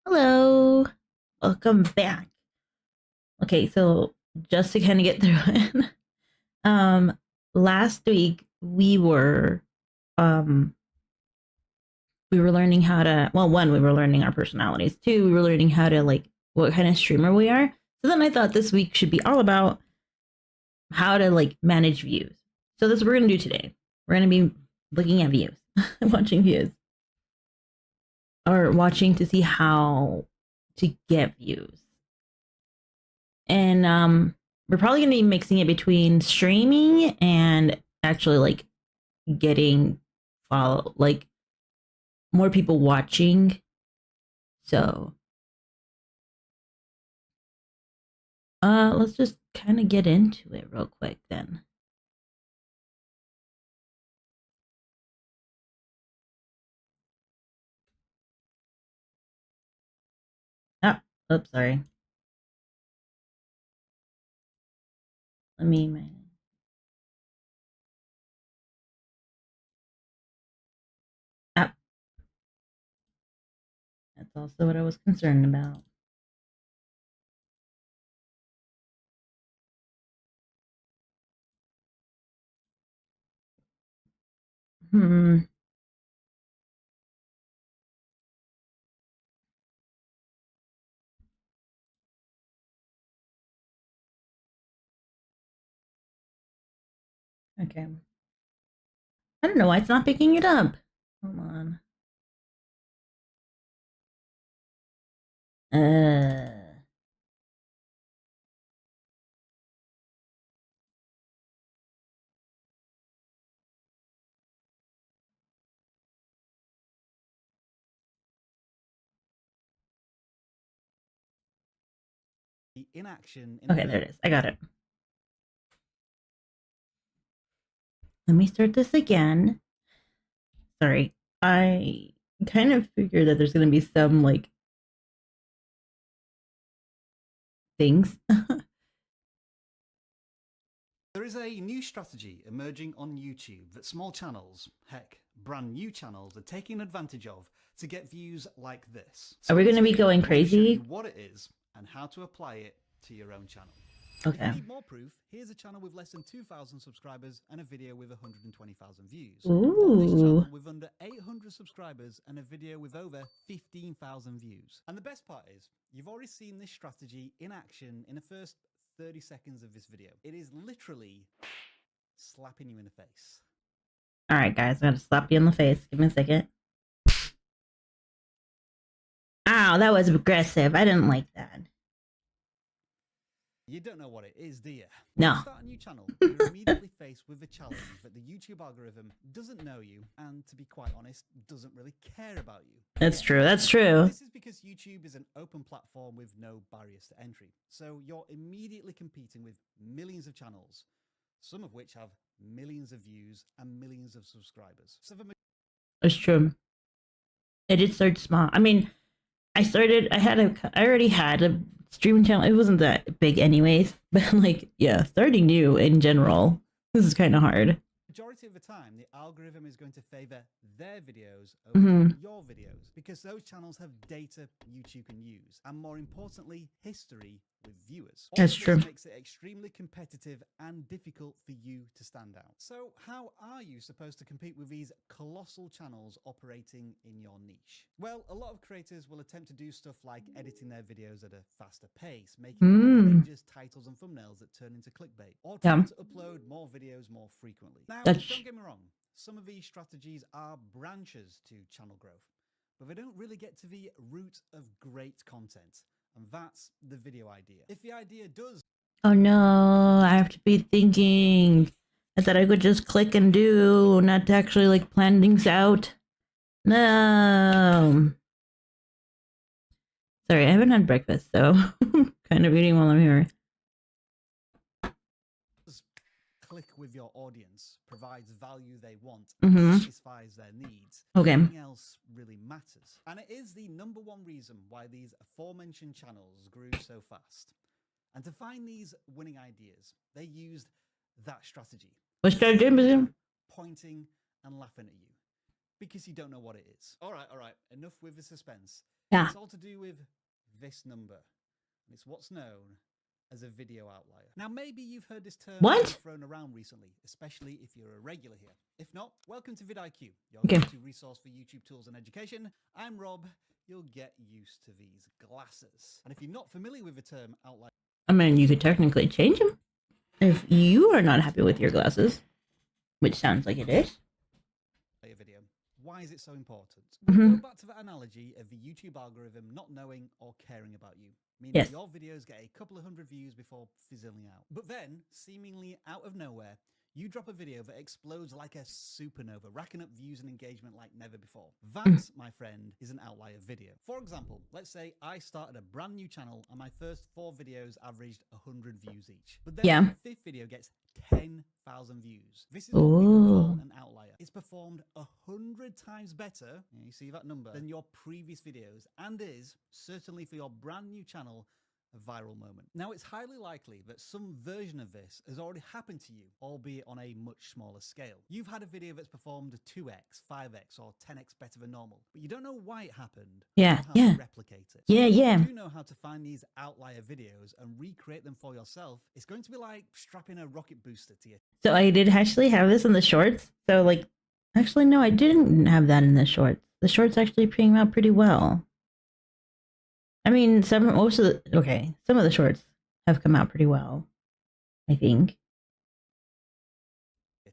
Hello, welcome back. Okay, so just to kind of get through it, um, last week um, we were learning how to. Well, one, we were learning our personalities. Two, we were learning how to like what kind of streamer we are. So then I thought this week should be all about how to like manage views. So this is what we're gonna do today. We're gonna be looking at views, watching views, or watching to see how to get views. And we're probably going to be mixing it between streaming and actually like getting follow like more people watching. So let's just kind of get into it real quick then. Oh, oops, sorry. Let me oh, that's also what I was concerned about. Hmm. Okay. I don't know why it's not picking it up. Hold on. In action. Okay, there it is. I got it. Let me start this again. Sorry. I kind of figured that there's going to be some like things. There is a new strategy emerging on YouTube that small channels, heck, brand new channels, are taking advantage of to get views like this. Are we going to be going We'll show crazy? you what it is and how to apply it to your own channel. Okay. If you need more proof, here's a channel with less than 2,000 subscribers and a video with 120,000 views. Ooh. Or this channel with under 800 subscribers and a video with over 15,000 views. And the best part is, you've already seen this strategy in action in the first 30 seconds of this video. It is literally slapping you in the face. All right, guys, I gotta slap you in the face. Give me a second. Ow, that was aggressive. I didn't like that. You don't know what it is, do you? No. When you start a new channel, you're immediately faced with the challenge that the YouTube algorithm doesn't know you and, to be quite honest, doesn't really care about you. That's true. That's true. This is because YouTube is an open platform with no barriers to entry. So you're immediately competing with millions of channels, some of which have millions of views and millions of subscribers. So It's true. I did start small. I mean, I already had a streaming channel. It wasn't that big anyways, but like, yeah, starting new in general, this is kind of hard. Majority of the time, the algorithm is going to favor their videos over your videos because those channels have data YouTube can use, and more importantly, history with viewers. That's true. This makes it extremely competitive and difficult for you to stand out. So how are you supposed to compete with these colossal channels operating in your niche? Well, a lot of creators will attempt to do stuff like editing their videos at a faster pace, making outrageous titles and thumbnails that turn into clickbait, or trying to upload more videos more frequently. Now, don't get me wrong, some of these strategies are branches to channel growth, but they don't really get to the root of great content. And that's the video idea. If the idea does... Oh no, I have to be thinking. I thought I could just click and do, not to actually like plan things out. No. Sorry, I haven't had breakfast, so kind of eating while I'm here. Click with your audience, provides value they want, and satisfies their needs. Okay. Nothing else really matters. And it is the #1 reason why these aforementioned channels grew so fast. And to find these winning ideas, they used that strategy. What strategy? Pointing and laughing at you. Because you don't know what it is. All right. Enough with the suspense. Yeah. It's all to do with this number. And it's what's known as a video outlier. Now, maybe you've heard this term thrown around recently, especially if you're a regular here. If not, welcome to vidIQ, your go-to resource for YouTube tools and education. I'm Rob. You'll get used to these glasses. And if you're not familiar with the term outlier... I mean, you could technically change them if you are not happy with your glasses, which sounds like it is. Video. Why is it so important? We'll go back to the analogy of the YouTube algorithm not knowing or caring about you. Meaning your videos get a couple of hundred views before fizzling out. But then, seemingly out of nowhere, you drop a video that explodes like a supernova, racking up views and engagement like never before. That, my friend, is an outlier video. For example, let's say I started a brand new channel and my first 4 videos averaged 100 views each. But then the 5th video gets 10,000 views. This is what we call an outlier. It's performed 100 times better, you see that number, than your previous videos, and is, certainly for your brand new channel, a viral moment. Now, it's highly likely that some version of this has already happened to you, albeit on a much smaller scale. You've had a video that's performed 2x, 5x, or 10x better than normal, but you don't know why it happened. How to replicate it. If you do know how to find these outlier videos and recreate them for yourself, it's going to be like strapping a rocket booster to you. So I did actually have this in the shorts. So like, actually, no, I didn't have that in the shorts. The shorts actually came out pretty well. I mean, some of the shorts have come out pretty well, I think.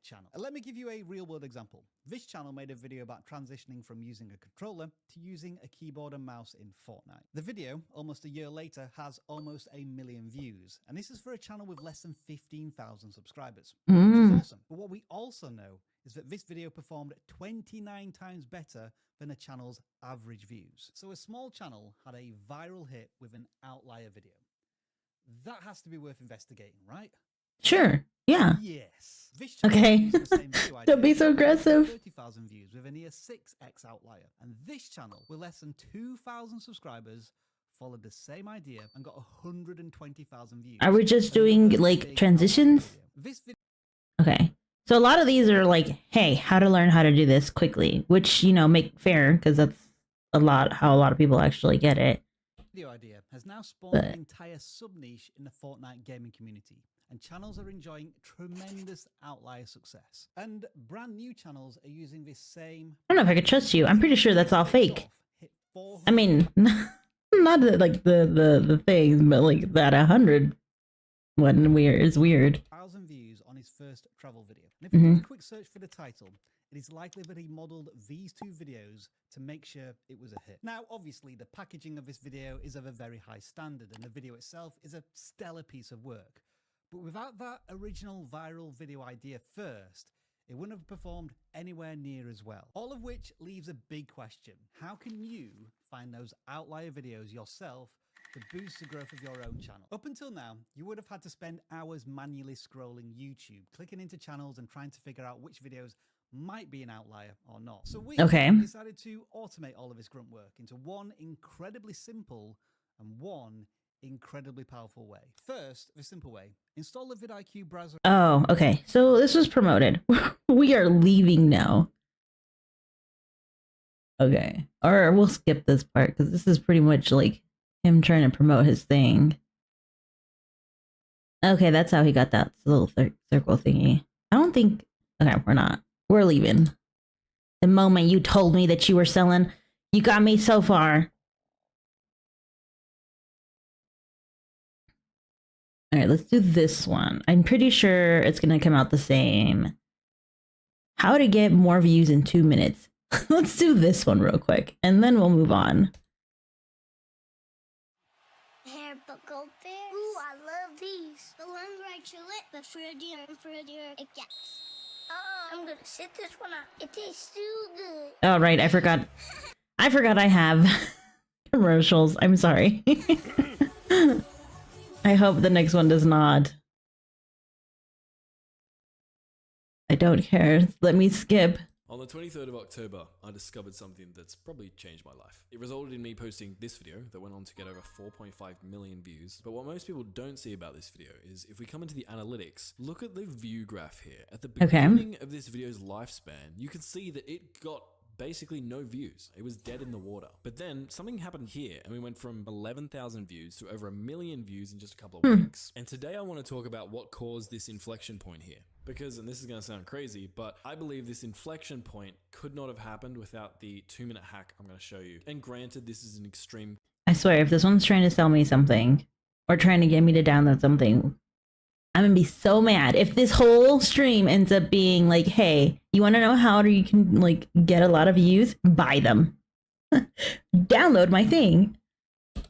Channel. Let me give you a real-world example. This channel made a video about transitioning from using a controller to using a keyboard and mouse in Fortnite. The video, almost a year later, has almost 1 million views, and this is for a channel with less than 15,000 subscribers. Which is awesome. But what we also know is that this video performed 29 times better than a channel's average views. So a small channel had a viral hit with an outlier video. That has to be worth investigating, right? Sure. Yeah. Yes. Okay. Don't be so aggressive. 30,000 views with a near 6x outlier. And this channel, with less than 2,000 subscribers, followed the same idea and got 120,000 views. Are we just doing like transitions? Okay. So a lot of these are like, hey, how to learn how to do this quickly, which, you know, make fair because that's how a lot of people actually get it. Video idea has now spawned an entire sub-niche in the Fortnite gaming community, and channels are enjoying tremendous outlier success. And brand new channels are using this same... I don't know if I could trust you. I'm pretty sure that's all fake. I mean, not like the thing, but like that 100 one is weird. 1,000 views on his first travel video. And if you do a quick search for the title, it is likely that he modeled these two videos to make sure it was a hit. Now, obviously, the packaging of this video is of a very high standard, and the video itself is a stellar piece of work. But without that original viral video idea first, it wouldn't have performed anywhere near as well. All of which leaves a big question. How can you find those outlier videos yourself to boost the growth of your own channel? Up until now, you would have had to spend hours manually scrolling YouTube, clicking into channels and trying to figure out which videos might be an outlier or not. So we decided to automate all of this grunt work into one incredibly simple and one incredibly powerful way. First, the simple way. Install the vidIQ browser. Oh, okay. So this was promoted. We are leaving now. Okay. Or we'll skip this part because this is pretty much like him trying to promote his thing. Okay, that's how he got that little circle thingy. I don't think... Okay, we're not. We're leaving. The moment you told me that you were selling, you got me so far. All right, let's do this one. I'm pretty sure it's going to come out the same. How to get more views in 2 minutes. Let's do this one real quick, and then we'll move on. Hair buckle bears. Ooh, I love these. The ones where I chew it, the fruitier and fruitier it gets. I'm gonna sit this one out. It tastes too good. Oh, right. I forgot I have commercials. I'm sorry. I hope the next one does not. I don't care. Let me skip. On the 23rd of October, I discovered something that's probably changed my life. It resulted in me posting this video that went on to get over 4.5 million views. But what most people don't see about this video is if we come into the analytics, look at the view graph here. At the beginning of this video's lifespan, you can see that it got basically no views. It was dead in the water. But then something happened here and we went from 11,000 views to over 1 million views in just a couple of weeks. And today I want to talk about what caused this inflection point here. Because, and this is going to sound crazy, but I believe this inflection point could not have happened without the 2-minute hack I'm going to show you. And granted, this is an extreme... I swear, if this one's trying to sell me something or trying to get me to download something, I'm going to be so mad. If this whole stream ends up being like, hey, you want to know how you can like get a lot of views? Buy them. Download my thing.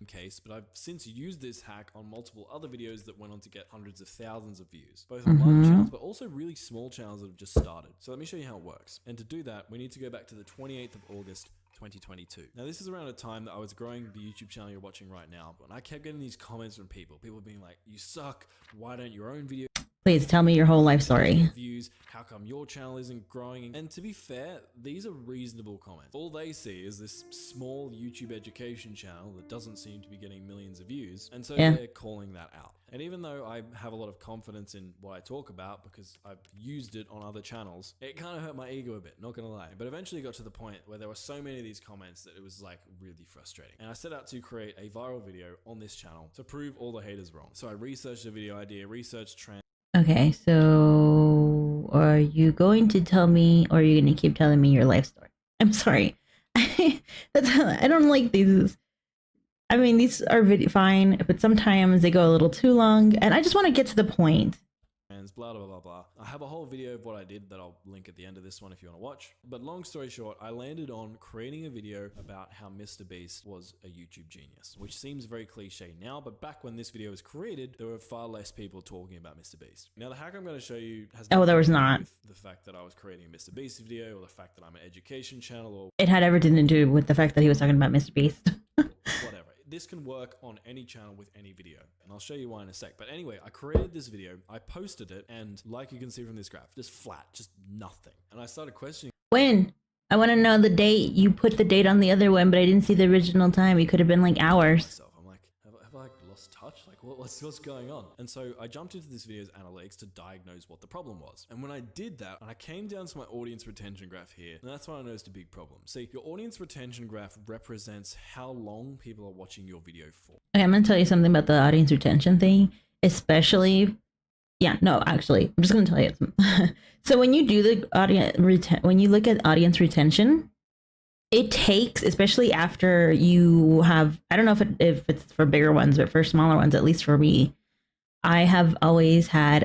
Case, but I've since used this hack on multiple other videos that went on to get hundreds of thousands of views, both on large channels, but also really small channels that have just started. So let me show you how it works. And to do that, we need to go back to the 28th of August, 2022. Now, this is around a time that I was growing the YouTube channel you're watching right now, but I kept getting these comments from people being like, you suck, why don't your own video Please tell me your whole life story. views, how come your channel isn't growing? And to be fair, these are reasonable comments. All they see is this small YouTube education channel that doesn't seem to be getting millions of views, and so they're calling that out. And even though I have a lot of confidence in what I talk about because I've used it on other channels, it kind of hurt my ego a bit, not gonna lie. But eventually got to the point where there were so many of these comments that it was like really frustrating. And I set out to create a viral video on this channel to prove all the haters wrong. So I researched the video idea, researched trends. Okay, so are you going to tell me, or are you going to keep telling me your life story? I'm sorry. I don't like these. I mean, these are fine, but sometimes they go a little too long, and I just want to get to the point. Blah, blah, blah, blah. I have a whole video of what I did that I'll link at the end of this one if you want to watch. But long story short, I landed on creating a video about how MrBeast was a YouTube genius, which seems very cliche now, but back when this video was created, there were far less people talking about MrBeast. Now, the hack I'm going to show you has there was not with the fact that I was creating a MrBeast video or the fact that I'm an education channel or it had everything to do with the fact that he was talking about MrBeast. whatever. This can work on any channel with any video, and I'll show you why in a sec. But anyway, I created this video, I posted it, and like you can see from this graph, just flat, just nothing. And I started questioning. When? I want to know the date. You put the date on the other one, but I didn't see the original time. It could have been like hours. Myself. I'm like, have I lost touch? Like, what's going on? And so I jumped into this video's analytics to diagnose what the problem was. And when I did that, and I came down to my audience retention graph here, and that's when I noticed a big problem. See, your audience retention graph represents how long people are watching your video for. Okay, I'm going to tell you something about the audience retention thing, especially... Yeah, no, actually, I'm just going to tell you. So when you do the when you look at audience retention, it takes, especially after you have, I don't know if it's for bigger ones, but for smaller ones, at least for me, I have always had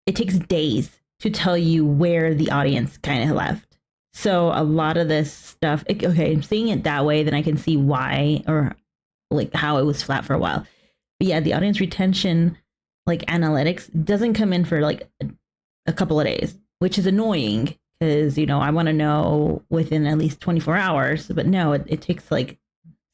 it takes days to tell you where the audience kind of left. So a lot of this stuff, okay, I'm seeing it that way, then I can see why, or like how it was flat for a while. But yeah, the audience retention, like analytics, doesn't come in for like a couple of days, which is annoying because, you know, I want to know within at least 24 hours. But no, it takes like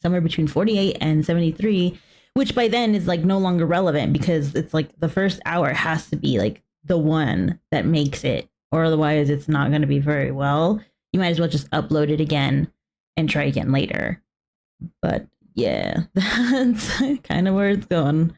somewhere between 48 and 73, which by then is like no longer relevant because it's like the first hour has to be like the one that makes it, or otherwise it's not going to be very well. You might as well just upload it again and try again later. But yeah, that's kind of where it's going.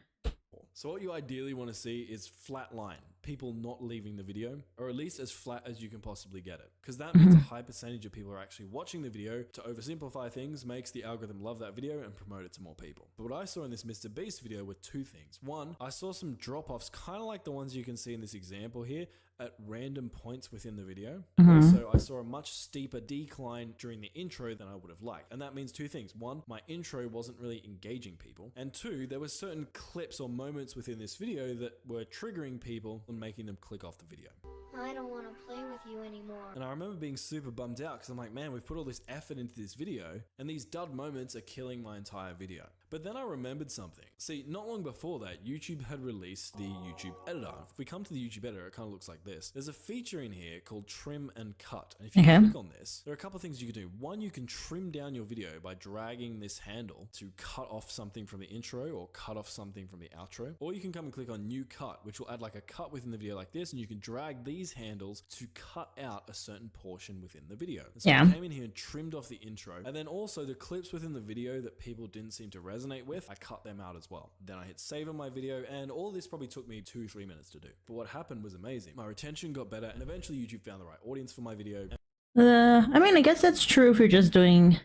So what you ideally want to see is flat line, people not leaving the video, or at least as flat as you can possibly get it. Because that means a high percentage of people are actually watching the video. To oversimplify things makes the algorithm love that video and promote it to more people. But what I saw in this Mr. Beast video were two things. One, I saw some drop-offs, kind of like the ones you can see in this example here, at random points within the video. Also, I saw a much steeper decline during the intro than I would have liked. And that means two things. One, my intro wasn't really engaging people. And two, there were certain clips or moments within this video that were triggering people and making them click off the video. I don't want to play with you anymore. And I remember being super bummed out because I'm like, man, we've put all this effort into this video and these dud moments are killing my entire video. But then I remembered something. See, not long before that, YouTube had released the YouTube editor. If we come to the YouTube editor, it kind of looks like this. There's a feature in here called trim and cut. And if you click on this, there are a couple of things you can do. One, you can trim down your video by dragging this handle to cut off something from the intro or cut off something from the outro. Or you can come and click on new cut, which will add like a cut within the video like this, and you can drag these handles to cut out a certain portion within the video. And so I came in here and trimmed off the intro, and then also the clips within the video that people didn't seem to resonate with, I cut them out as well. Then I hit save on my video, and all this probably took me 2-3 minutes to do. But what happened was amazing. My retention got better, and eventually YouTube found the right audience for my video. I mean, I guess that's true if you're just doing,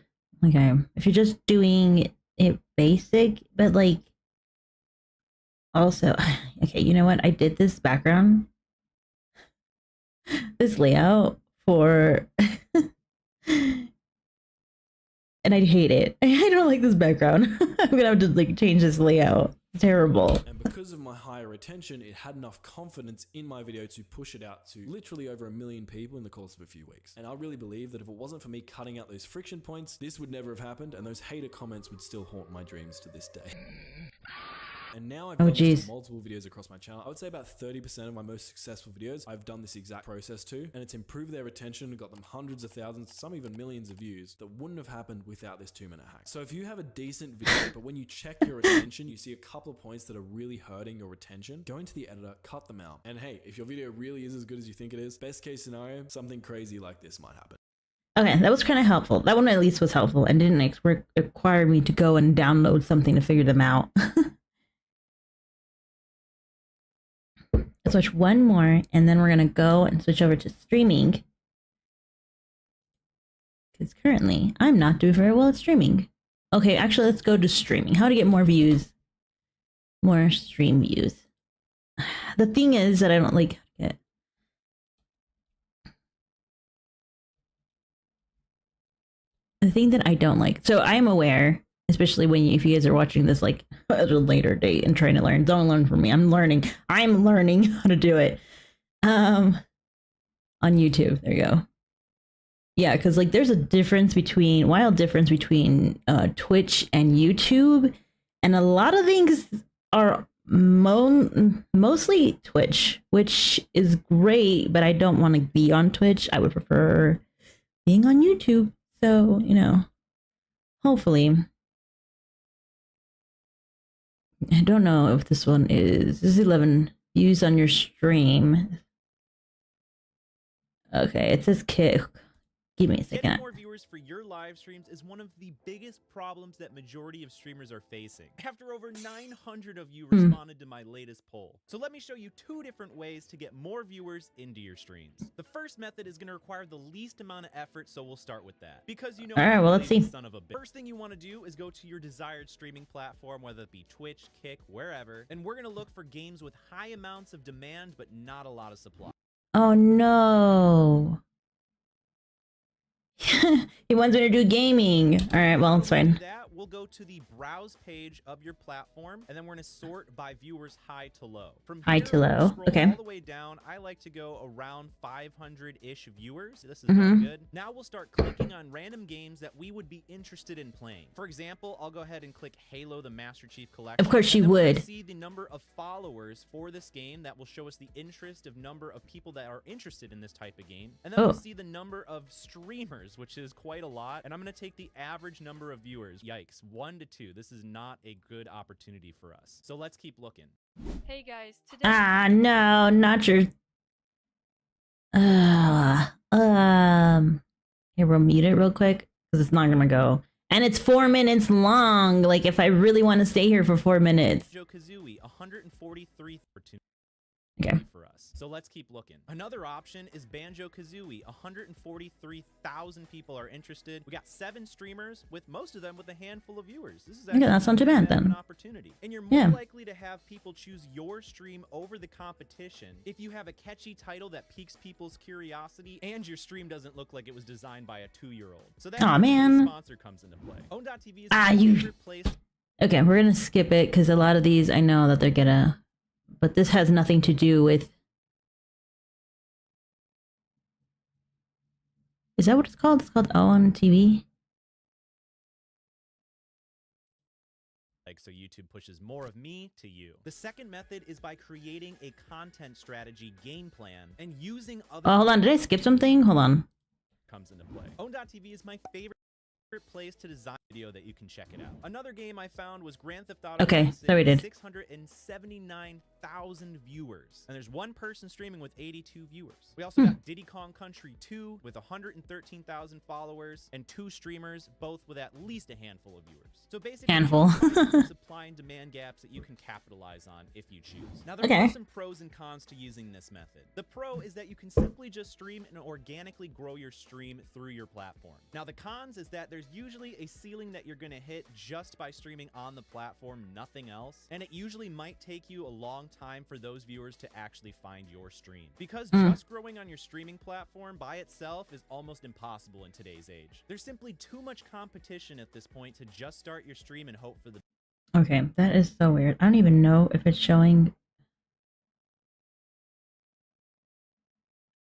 okay, if you're just doing it basic, but like, also, okay, you know what? I did this background, this layout for, and I hate it. I don't like this background. I'm gonna have to like change this layout. It's terrible. And because of my higher retention, it had enough confidence in my video to push it out to literally over 1 million people in the course of a few weeks. And I really believe that if it wasn't for me cutting out those friction points, this would never have happened, and those hater comments would still haunt my dreams to this day. And now I've done this to multiple videos across my channel. I would say about 30% of my most successful videos, I've done this exact process to, and it's improved their retention and got them hundreds of thousands, some even millions of views that wouldn't have happened without this 2-minute hack. So if you have a decent video, but when you check your retention, you see a couple of points that are really hurting your retention, go into the editor, cut them out. And hey, if your video really is as good as you think it is, best case scenario, something crazy like this might happen. Okay, that was kind of helpful. That one at least was helpful and didn't require me to go and download something to figure them out. Let's watch one more, and then we're gonna go and switch over to streaming. Because currently, I'm not doing very well at streaming. Okay, actually, let's go to streaming. How to get more views. More stream views. The thing is that I don't like it. The thing that I don't like. So I am aware, especially when if you guys are watching this like at a later date and trying to learn, don't learn from me. I'm learning how to do it. On YouTube. There you go. Yeah, because like there's a wild difference between Twitch and YouTube, and a lot of things are mostly Twitch, which is great, but I don't want to be on Twitch. I would prefer being on YouTube. So, you know, hopefully. I don't know if this one is 11 views on your stream. Okay, it says Kit. Give me a second. Getting more viewers for your live streams is one of the biggest problems that majority of streamers are facing. After over 900 of you responded to my latest poll. So let me show you 2 different ways to get more viewers into your streams. The first method is going to require the least amount of effort, so we'll start with that. Because you know, all right, well, let's see. Son of a bitch. First thing you want to do is go to your desired streaming platform, whether it be Twitch, Kick, wherever, and we're going to look for games with high amounts of demand but not a lot of supply. Oh no. He wants me to do gaming. All right, well, it's fine. That, we'll go to the browse page of your platform, and then we're going to sort by viewers high to low. From High here, to we'll low. scroll Okay. all the way down. I like to go around 500-ish viewers. This is about good. Now we'll start clicking on random games that we would be interested in playing. For example, I'll go ahead and click Halo: The Master Chief Collection. Of course you and then we're gonna would. see the number of followers for this game. That will show us the interest of number of people that are interested in this type of game. And then we'll see the number of streamers, which is quite a lot. And I'm going to take the average number of viewers. Yikes, 1 to 2. This is not a good opportunity for us. So let's keep looking. Hey guys, today Ah, no, not your. Here, we'll mute it real quick because it's not gonna go. And it's 4 minutes long. Like, if I really want to stay here for 4 minutes. Banjo-Kazooie, 143 opportunity Okay. for us. So let's keep looking. Another option is Banjo-Kazooie. 143,000 people are interested. We got 7 streamers, with most of them with a handful of viewers. This is Okay, that's not too bad of an then. opportunity. And you're more Yeah. likely to have people choose your stream over the competition if you have a catchy title that piques people's curiosity and your stream doesn't look like it was designed by a 2-year-old. So that's Aw, where man. the sponsor comes into play. Own.tv is Ah, my you- favorite place. Okay, we're gonna skip it because a lot of these I know that they're gonna. But this has nothing to do with. Is that what it's called? It's called ON TV. Like, so YouTube pushes more of me to you. The second method is by creating a content strategy game plan and using other Oh, hold on. Did I skip something? Hold on. comes into play. Own.tv is my favorite place to design video that you can check it out. Another game I found was Grand Theft Auto. Okay, Racing, so we did. 679,000 viewers. And there's one person streaming with 82 viewers. We also got Diddy Kong Country 2 with 113,000 followers and 2 streamers, both with at least a handful of viewers. So basically, Handful. some supply and demand gaps that you can capitalize on if you choose. Now, there Okay. are some pros and cons to using this method. The pro is that you can simply just stream and organically grow your stream through your platform. Now, the cons is that there's usually a ceiling that you're going to hit just by streaming on the platform, nothing else. And it usually might take you a long time for those viewers to actually find your stream. Because just growing on your streaming platform by itself is almost impossible in today's age. There's simply too much competition at this point to just start your stream and hope for the Okay, that is so weird. I don't even know if it's showing.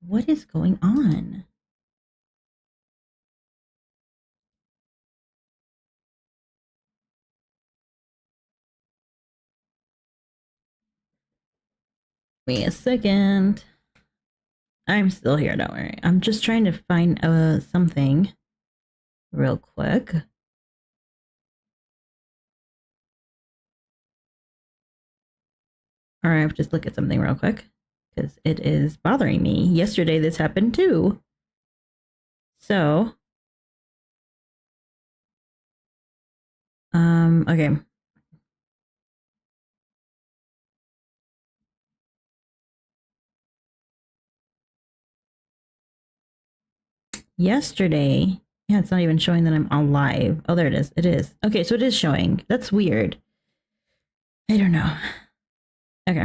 What is going on? Wait a second. I'm still here, don't worry. I'm just trying to find something real quick. All right, just look at something real quick because it is bothering me. Yesterday this happened too. So, okay. Yesterday, yeah, it's not even showing that I'm on live. Oh, there it is. It is. Okay, so it is showing. That's weird. I don't know. Okay.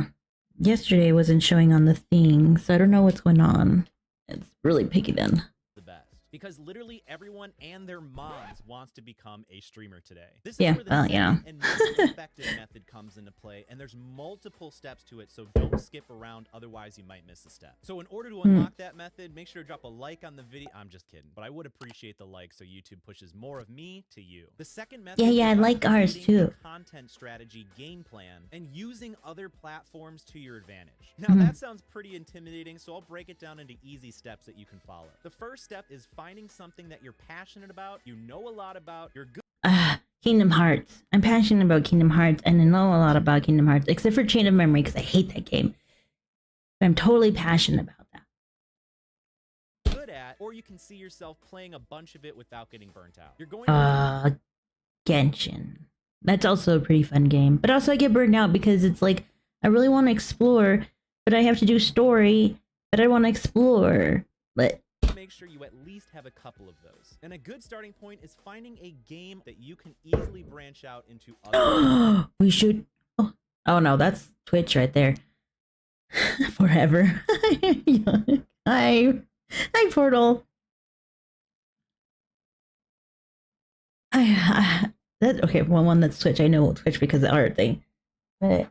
Yesterday wasn't showing on the thing, so I don't know what's going on. It's really picky then. the best. Because literally everyone and their moms wants to become a streamer today. This Yeah, is where the well, you know. second and most effective method comes into play, and there's multiple steps to it, so don't skip around, otherwise you might miss a step. So in order to unlock that method, make sure to drop a like on the video. I'm just kidding, but I would appreciate the like so YouTube pushes more of me to you. The second method Yeah, is I by like ours creating a too. content strategy game plan and using other platforms to your advantage. Now Mhm. that sounds pretty intimidating, so I'll break it down into easy steps that you can follow. The first step is finding something that you're passionate about, you know a lot about, you're good Kingdom Hearts. I'm passionate about Kingdom Hearts and I know a lot about Kingdom Hearts, except for Chain of Memory because I hate that game. But I'm totally passionate about that. at, or you can see yourself playing a bunch of it without getting burnt out. You're going to Genshin. That's also a pretty fun game. But also I get burned out because it's like, I really want to explore, but I have to do story, but I want to explore. But make sure you at least have a couple of those. And a good starting point is finding a game that you can easily branch out into other. we should. Oh no, that's Twitch right there. Forever. Hi, Portal. That okay? Well, one that's Twitch. I know Twitch because of the art thing. But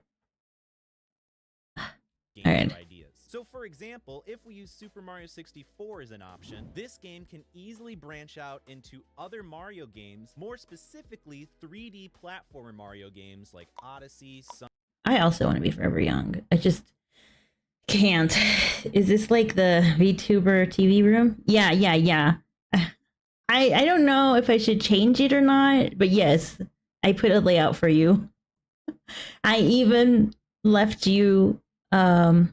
games Alright. or ideas. So for example, if we use Super Mario 64 as an option, this game can easily branch out into other Mario games, more specifically 3D platformer Mario games like Odyssey, I also want to be forever young. I just can't. Is this like the VTuber TV room? Yeah. I don't know if I should change it or not, but yes, I put a layout for you. I even left you a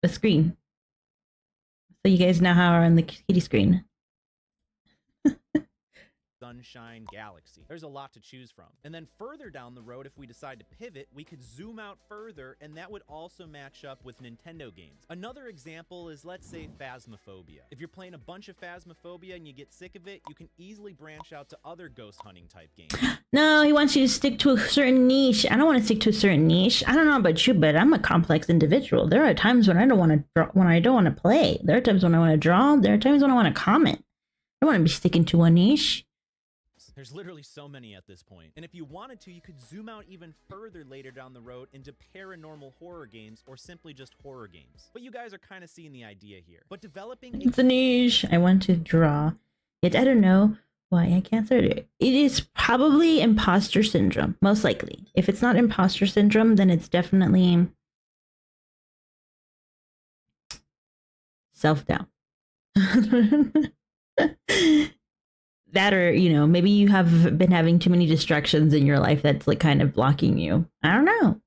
screen. So you guys know how are on the kitty screen. Sunshine Galaxy. There's a lot to choose from. And then further down the road, if we decide to pivot, we could zoom out further, and that would also match up with Nintendo games. Another example is, let's say, Phasmophobia. If you're playing a bunch of Phasmophobia and you get sick of it, you can easily branch out to other ghost hunting type games. No, he wants you to stick to a certain niche. I don't want to stick to a certain niche. I don't know about you, but I'm a complex individual. There are times when I don't want to draw, when I don't want to play. There are times when I want to draw. There are times when I want to comment. I don't want to be sticking to one niche. There's literally so many at this point. And if you wanted to, you could zoom out even further later down the road into paranormal horror games or simply just horror games. But you guys are kind of seeing the idea here. But developing It's a niche. I want to draw. Yet I don't know why I can't start it. It is probably imposter syndrome, most likely. If it's not imposter syndrome, then it's definitely self-doubt. That, or, you know, maybe you have been having too many distractions in your life that's like kind of blocking you. I don't know.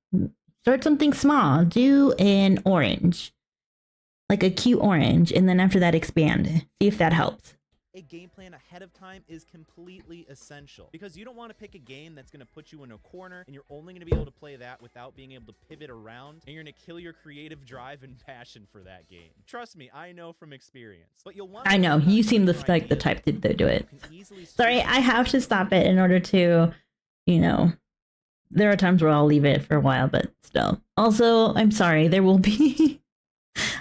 Start something small. Do an orange, like a cute orange, and then after that expand. See if that helps. a game plan ahead of time is completely essential, because you don't want to pick a game that's going to put you in a corner and you're only going to be able to play that without being able to pivot around, and you're going to kill your creative drive and passion for that game. Trust me, I know from experience. But you'll want I know you seem like the type to do it. Sorry, I have to stop it in order to, you know, there are times where I'll leave it for a while, but still. Also, I'm sorry, there will be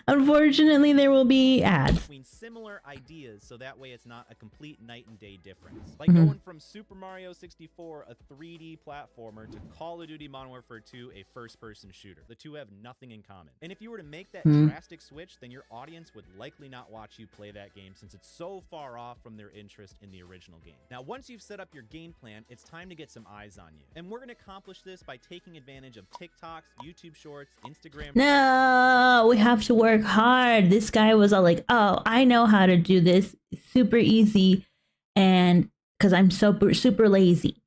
unfortunately there will be ads. Between similar ideas, so that way it's not a complete night and day difference. Like going from Super Mario 64, a 3D platformer, to Call of Duty Modern Warfare 2, a first-person shooter. The two have nothing in common. And if you were to make that drastic switch, then your audience would likely not watch you play that game, since it's so far off from their interest in the original game. Now, once you've set up your game plan, it's time to get some eyes on you. And we're going to accomplish this by taking advantage of TikToks, YouTube Shorts, Instagram... No, we have to work hard. This guy was all like, oh, I know how to do this. It's super easy. And because I'm super lazy.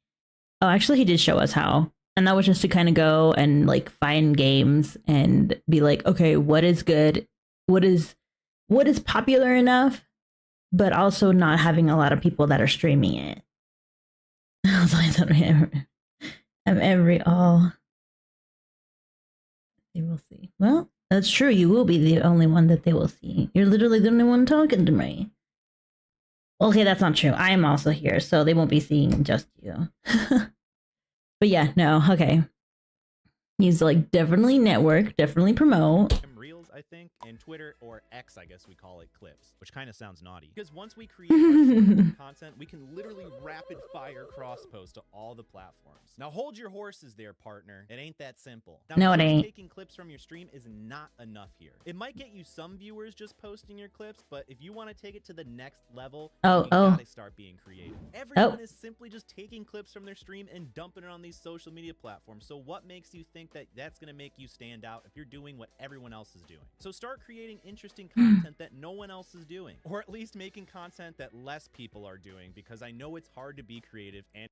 Oh, actually, he did show us how. And that was just to kind of go and like find games and be like, okay, what is good? What is popular enough, but also not having a lot of people that are streaming it. I was like, I'm every all. They will see. Well, that's true. You will be the only one that they will see. You're literally the only one talking to me. Okay, that's not true. I am also here, so they won't be seeing just you. But yeah, no, okay. He's like, definitely network, definitely promote. Reels, I think, and Twitter, or X, I guess we call it, clips, which kind of sounds naughty. Because once we create our content, we can literally rapid fire cross post to all the platforms. Now hold your horses there, partner. It ain't that simple. Now, no, it ain't. Taking clips from your stream is not enough here. It might get you some viewers just posting your clips, but if you want to take it to the next level, you gotta start being creative. Everyone is simply just taking clips from their stream and dumping it on these social media platforms. So what makes you think that that's gonna make you stand out if you're doing what everyone else is doing? So start creating interesting content that no one else is doing, or at least making content that less people are doing, because I know it's hard to be creative. And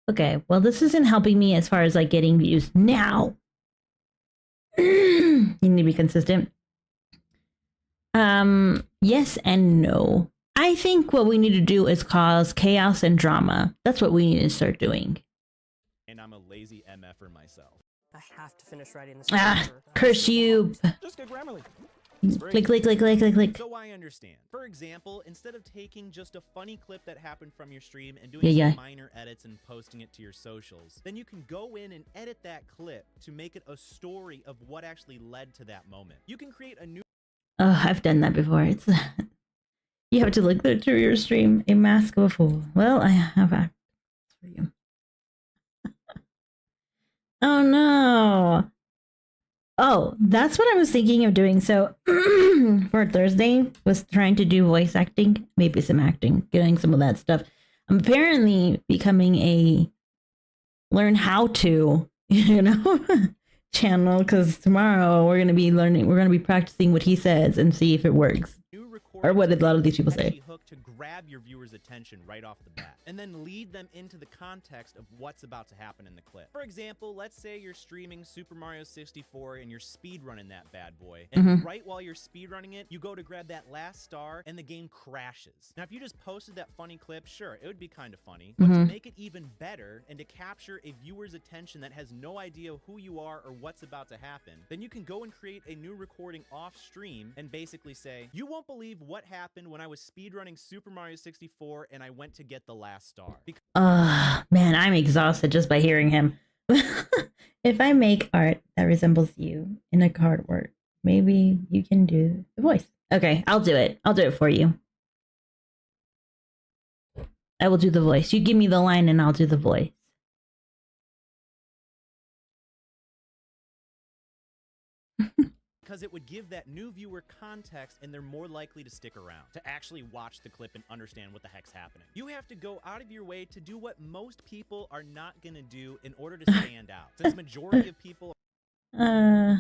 okay, well, this isn't helping me as far as like getting views now. You need to be consistent. Yes and no. I think what we need to do is cause chaos and drama. That's what we need to start doing. And I'm a lazy MFer myself. I have to finish writing this. Curse you. Just go Grammarly. Click. So I understand. For example, instead of taking just a funny clip that happened from your stream and doing some minor edits and posting it to your socials, then you can go in and edit that clip to make it a story of what actually led to that moment. You can create a new... Oh, I've done that before. It's you have to look through your stream. A mask of a fool. Well, I have for you. Oh no. Oh, that's what I was thinking of doing. So for Thursday was trying to do voice acting, maybe some acting, getting some of that stuff. I'm apparently becoming a learn how to, channel, because tomorrow we're gonna be practicing what he says and see if it works. Or what did a lot of these people say? Hook to grab your viewers' attention right off the bat, and then lead them into the context of what's about to happen in the clip. For example, let's say you're streaming Super Mario 64 and you're speedrunning that bad boy, and right while you're speedrunning it, you go to grab that last star and the game crashes. Now, if you just posted that funny clip, sure, it would be kind of funny, but to make it even better and to capture a viewer's attention that has no idea who you are or what's about to happen, then you can go and create a new recording off stream and basically say, you won't believe what happened when I was speedrunning Super Mario 64 and I went to get the last star. Man, I'm exhausted just by hearing him. If I make art that resembles you in a cardboard, maybe you can do the voice. Okay, I'll do it. I'll do it for you. I will do the voice. You give me the line and I'll do the voice. Because it would give that new viewer context and they're more likely to stick around, to actually watch the clip and understand what the heck's happening. You have to go out of your way to do what most people are not going to do in order to stand out. Since majority of people... I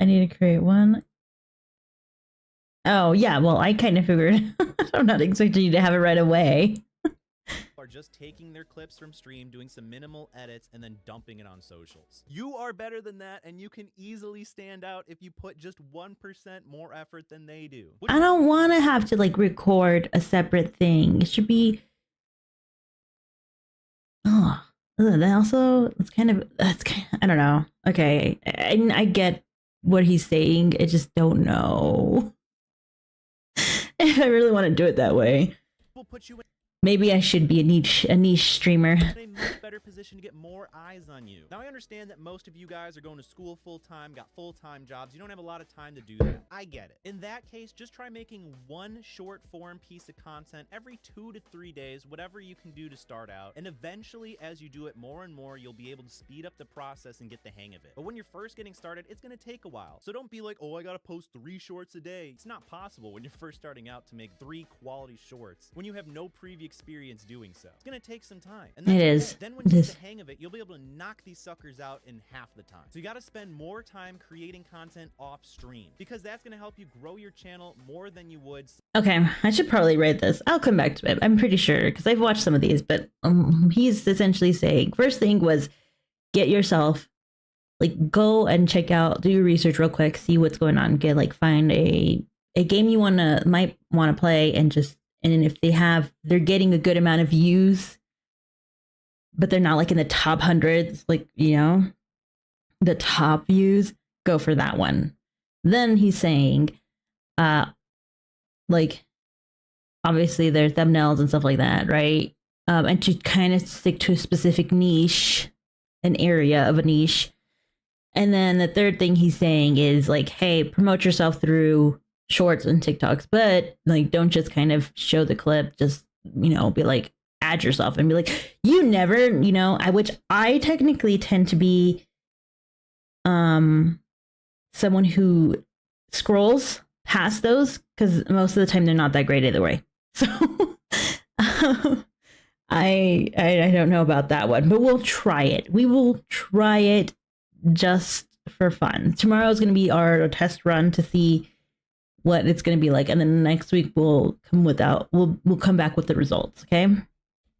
need to create one. Oh, yeah, well, I kind of figured. I'm not expecting you to have it right away. Are just taking their clips from stream, doing some minimal edits, and then dumping it on socials. You are better than that, and you can easily stand out if you put just 1% more effort than they do. I don't want to have to record a separate thing. It should be. Oh, that also it's kind of I don't know. Okay, I get what he's saying. I just don't know if I really want to do it that way. We'll put you in Maybe I should be a niche streamer. in a much better position to get more eyes on you. Now, I understand that most of you guys are going to school full-time, got full-time jobs. You don't have a lot of time to do that. I get it. In that case, just try making one short-form piece of content every 2 to 3 days, whatever you can do to start out. And eventually, as you do it more and more, you'll be able to speed up the process and get the hang of it. But when you're first getting started, it's going to take a while. So don't be like, oh, I got to post 3 shorts a day. It's not possible when you're first starting out to make 3 quality shorts when you have no previous experience doing so. It's going to take some time. And It is. Then when you get the hang of it, you'll be able to knock these suckers out in half the time. So you got to spend more time creating content off stream because that's going to help you grow your channel more than you would. Okay, I should probably rate this. I'll come back to it. I'm pretty sure because I've watched some of these, but he's essentially saying first thing was get yourself go and check out, do your research real quick, see what's going on, find a game you might want to play and if they're getting a good amount of views, but they're not in the top hundreds, the top views, go for that one. Then he's saying, obviously their thumbnails and stuff like that, right? And to kind of stick to a specific niche, an area of a niche. And then the third thing he's saying is hey, promote yourself through shorts and TikToks, but don't just kind of show the clip, just be add yourself and be you never, which I technically tend to be someone who scrolls past those because most of the time they're not that great either way. So I don't know about that one, but we'll try it. We will try it just for fun. Tomorrow is going to be our test run to see what it's going to be like, and then next week we'll come back with the results. Okay.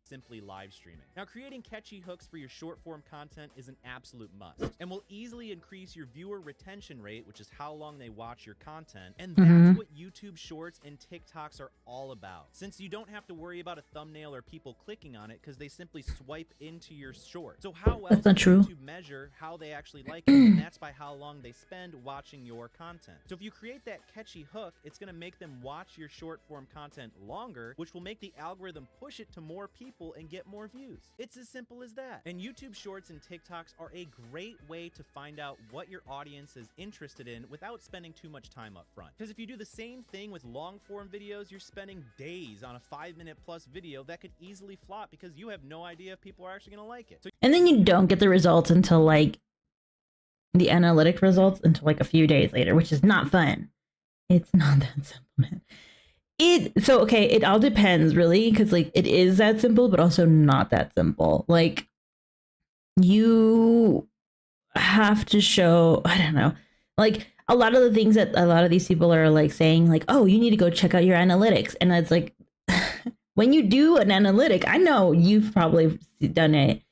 Simply live streaming. Now, creating catchy hooks for your short form content is an absolute must and will easily increase your viewer retention rate, which is how long they watch your content. And that's what YouTube Shorts and TikToks are all about. Since you don't have to worry about a thumbnail or people clicking on it because they simply swipe into your short. So how else can YouTube measure how they actually like it? And that's by how long they spend watching your content. So if you create that catchy hook, it's going to make them watch your short form content longer, which will make the algorithm push it to more people and get more views. It's as simple as that. And YouTube Shorts and TikToks are a great way to find out what your audience is interested in without spending too much time up front. Because if you do the same thing with long form videos, you're spending days on a 5-minute plus video that could easily flop because you have no idea if people are actually going to like it. So And then you don't get the results until like the analytic results until like a few days later, which is not fun. It's not that simple, man. It all depends really, because like it is that simple, but also not that simple. Like you have to show, I don't know, like a lot of the things that a lot of these people are like saying, like, oh, you need to go check out your analytics. And it's like, when you do an analytic, I know you've probably done it,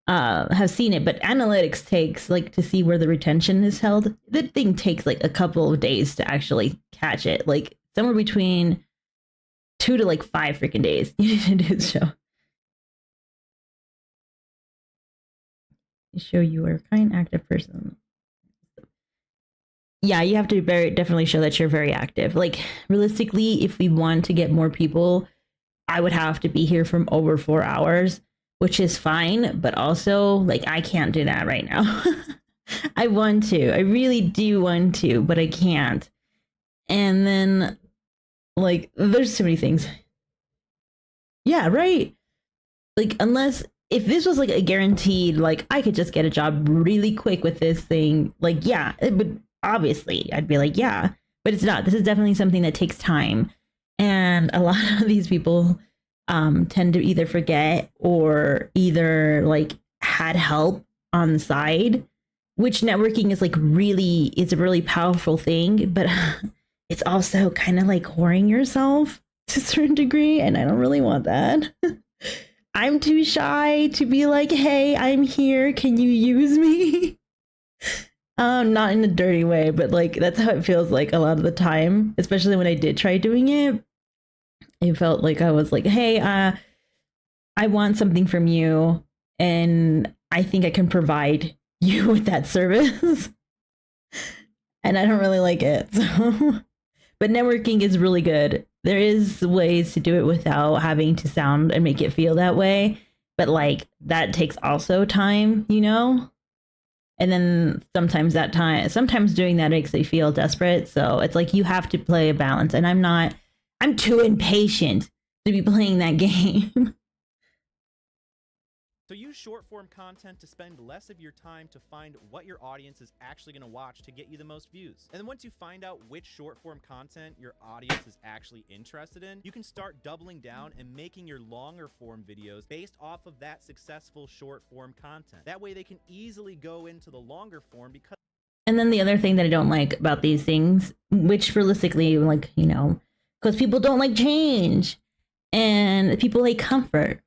have seen it, but analytics takes like to see where the retention is held. The thing takes like a couple of days to actually catch it, like somewhere between 2 to like 5 freaking days. You need to do the show. Show you are a kind, active person. Yeah, you have to definitely show that you're very active. Like realistically, if we want to get more people, I would have to be here from over 4 hours, which is fine. But also, like, I can't do that right now. I want to. I really do want to, but I can't. And then, like, there's too many things. Yeah, right. Like, unless if this was like a guaranteed, like I could just get a job really quick with this thing, like, yeah, it would obviously I'd be like, yeah, but it's not. This is definitely something that takes time. And a lot of these people tend to either forget or either like had help on the side, which networking is like really, it's a really powerful thing, but it's also kind of like whoring yourself to a certain degree. And I don't really want that. I'm too shy to be like, hey, I'm here. Can you use me? Not in a dirty way, but like that's how it feels like a lot of the time, especially when I did try doing it. It felt like I was like, hey, I want something from you, and I think I can provide you with that service. And I don't really like it. So, but networking is really good. There is ways to do it without having to sound and make it feel that way. But like that takes also time, you know? And then sometimes doing that makes you feel desperate. So it's like you have to play a balance. And I'm too impatient to be playing that game. So use short form content to spend less of your time to find what your audience is actually going to watch to get you the most views. And then once you find out which short form content your audience is actually interested in, you can start doubling down and making your longer form videos based off of that successful short form content. That way they can easily go into the longer form because. And then the other thing that I don't like about these things, which realistically, like, you know, because people don't like change and people like comfort.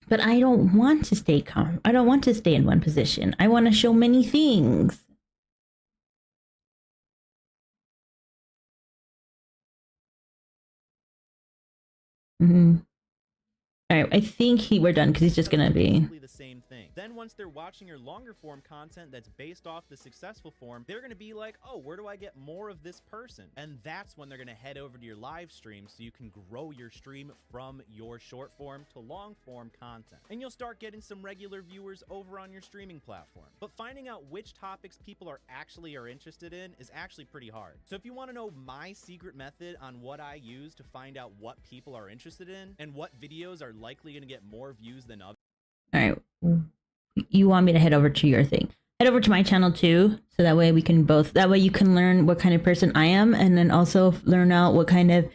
But I don't want to stay calm. I don't want to stay in one position. I want to show many things. All right, I think we're done because he's just gonna be the same thing. Then once they're watching your longer form content that's based off the successful form, they're gonna be like, oh, where do I get more of this person? And that's when they're gonna head over to your live stream so you can grow your stream from your short form to long form content. And you'll start getting some regular viewers over on your streaming platform. But finding out which topics people are interested in is actually pretty hard. So if you want to know my secret method on what I use to find out what people are interested in and what videos are likely going to get more views than others. All right. You want me to head over to your thing? Head over to my channel too, so that way we can both. That way you can learn what kind of person I am, and then also learn out what kind of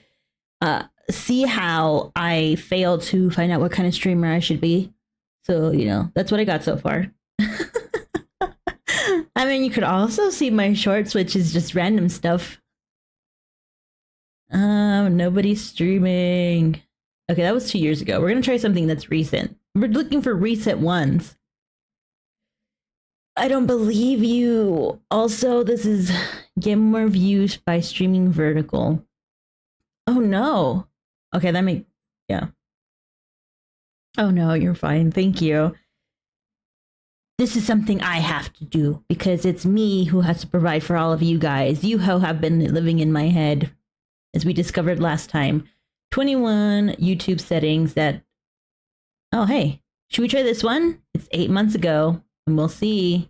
see how I fail to find out what kind of streamer I should be. So you know that's what I got so far. I mean, you could also see my shorts, which is just random stuff. Nobody's streaming. Okay, that was 2 years ago. We're gonna try something that's recent. We're looking for recent ones. I don't believe you. Also, this is get more views by streaming vertical. Oh no. Okay, yeah. Oh no, you're fine. Thank you. This is something I have to do because it's me who has to provide for all of you guys. You who have been living in my head, as we discovered last time. 21 YouTube settings that, oh, hey, Should we try this one? It's 8 months ago, and we'll see.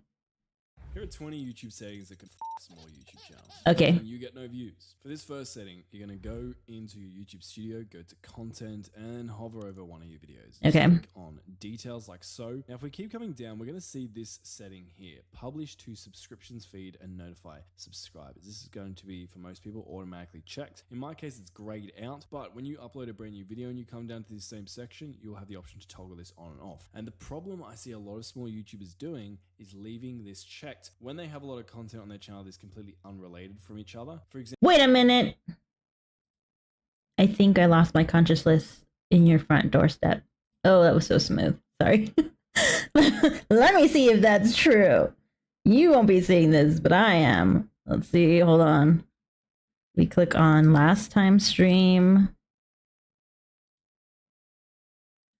Here are 20 YouTube settings that can small YouTube channels. Okay. And you get no views. For this first setting, you're going to go into your YouTube studio, go to content, and hover over one of your videos. Just Okay. click on details like so. Now, if we keep coming down, we're going to see this setting here. Publish to subscriptions feed and notify subscribers. This is going to be, for most people, automatically checked. In my case, it's grayed out, but when you upload a brand new video and you come down to this same section, you'll have the option to toggle this on and off. And the problem I see a lot of small YouTubers doing is leaving this checked when they have a lot of content on their channel that's completely unrelated from each other. For example, Wait a minute. I think I lost my consciousness in your front doorstep. Oh, that was so smooth. Sorry. Let me see if that's true. You won't be seeing this, but I am. Let's see. Hold on. We click on last time stream.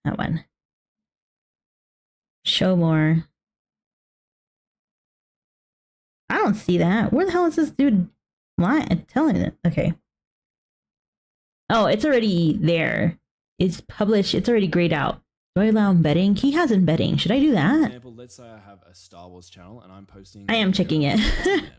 That one. Show more. I don't see that. Where the hell is this dude lying? Telling it. Okay. Oh, it's already there. It's published. It's already grayed out. Do I allow embedding? He has embedding. Should I do for that? example, let's say I have a Star Wars channel and I'm posting. I am checking it.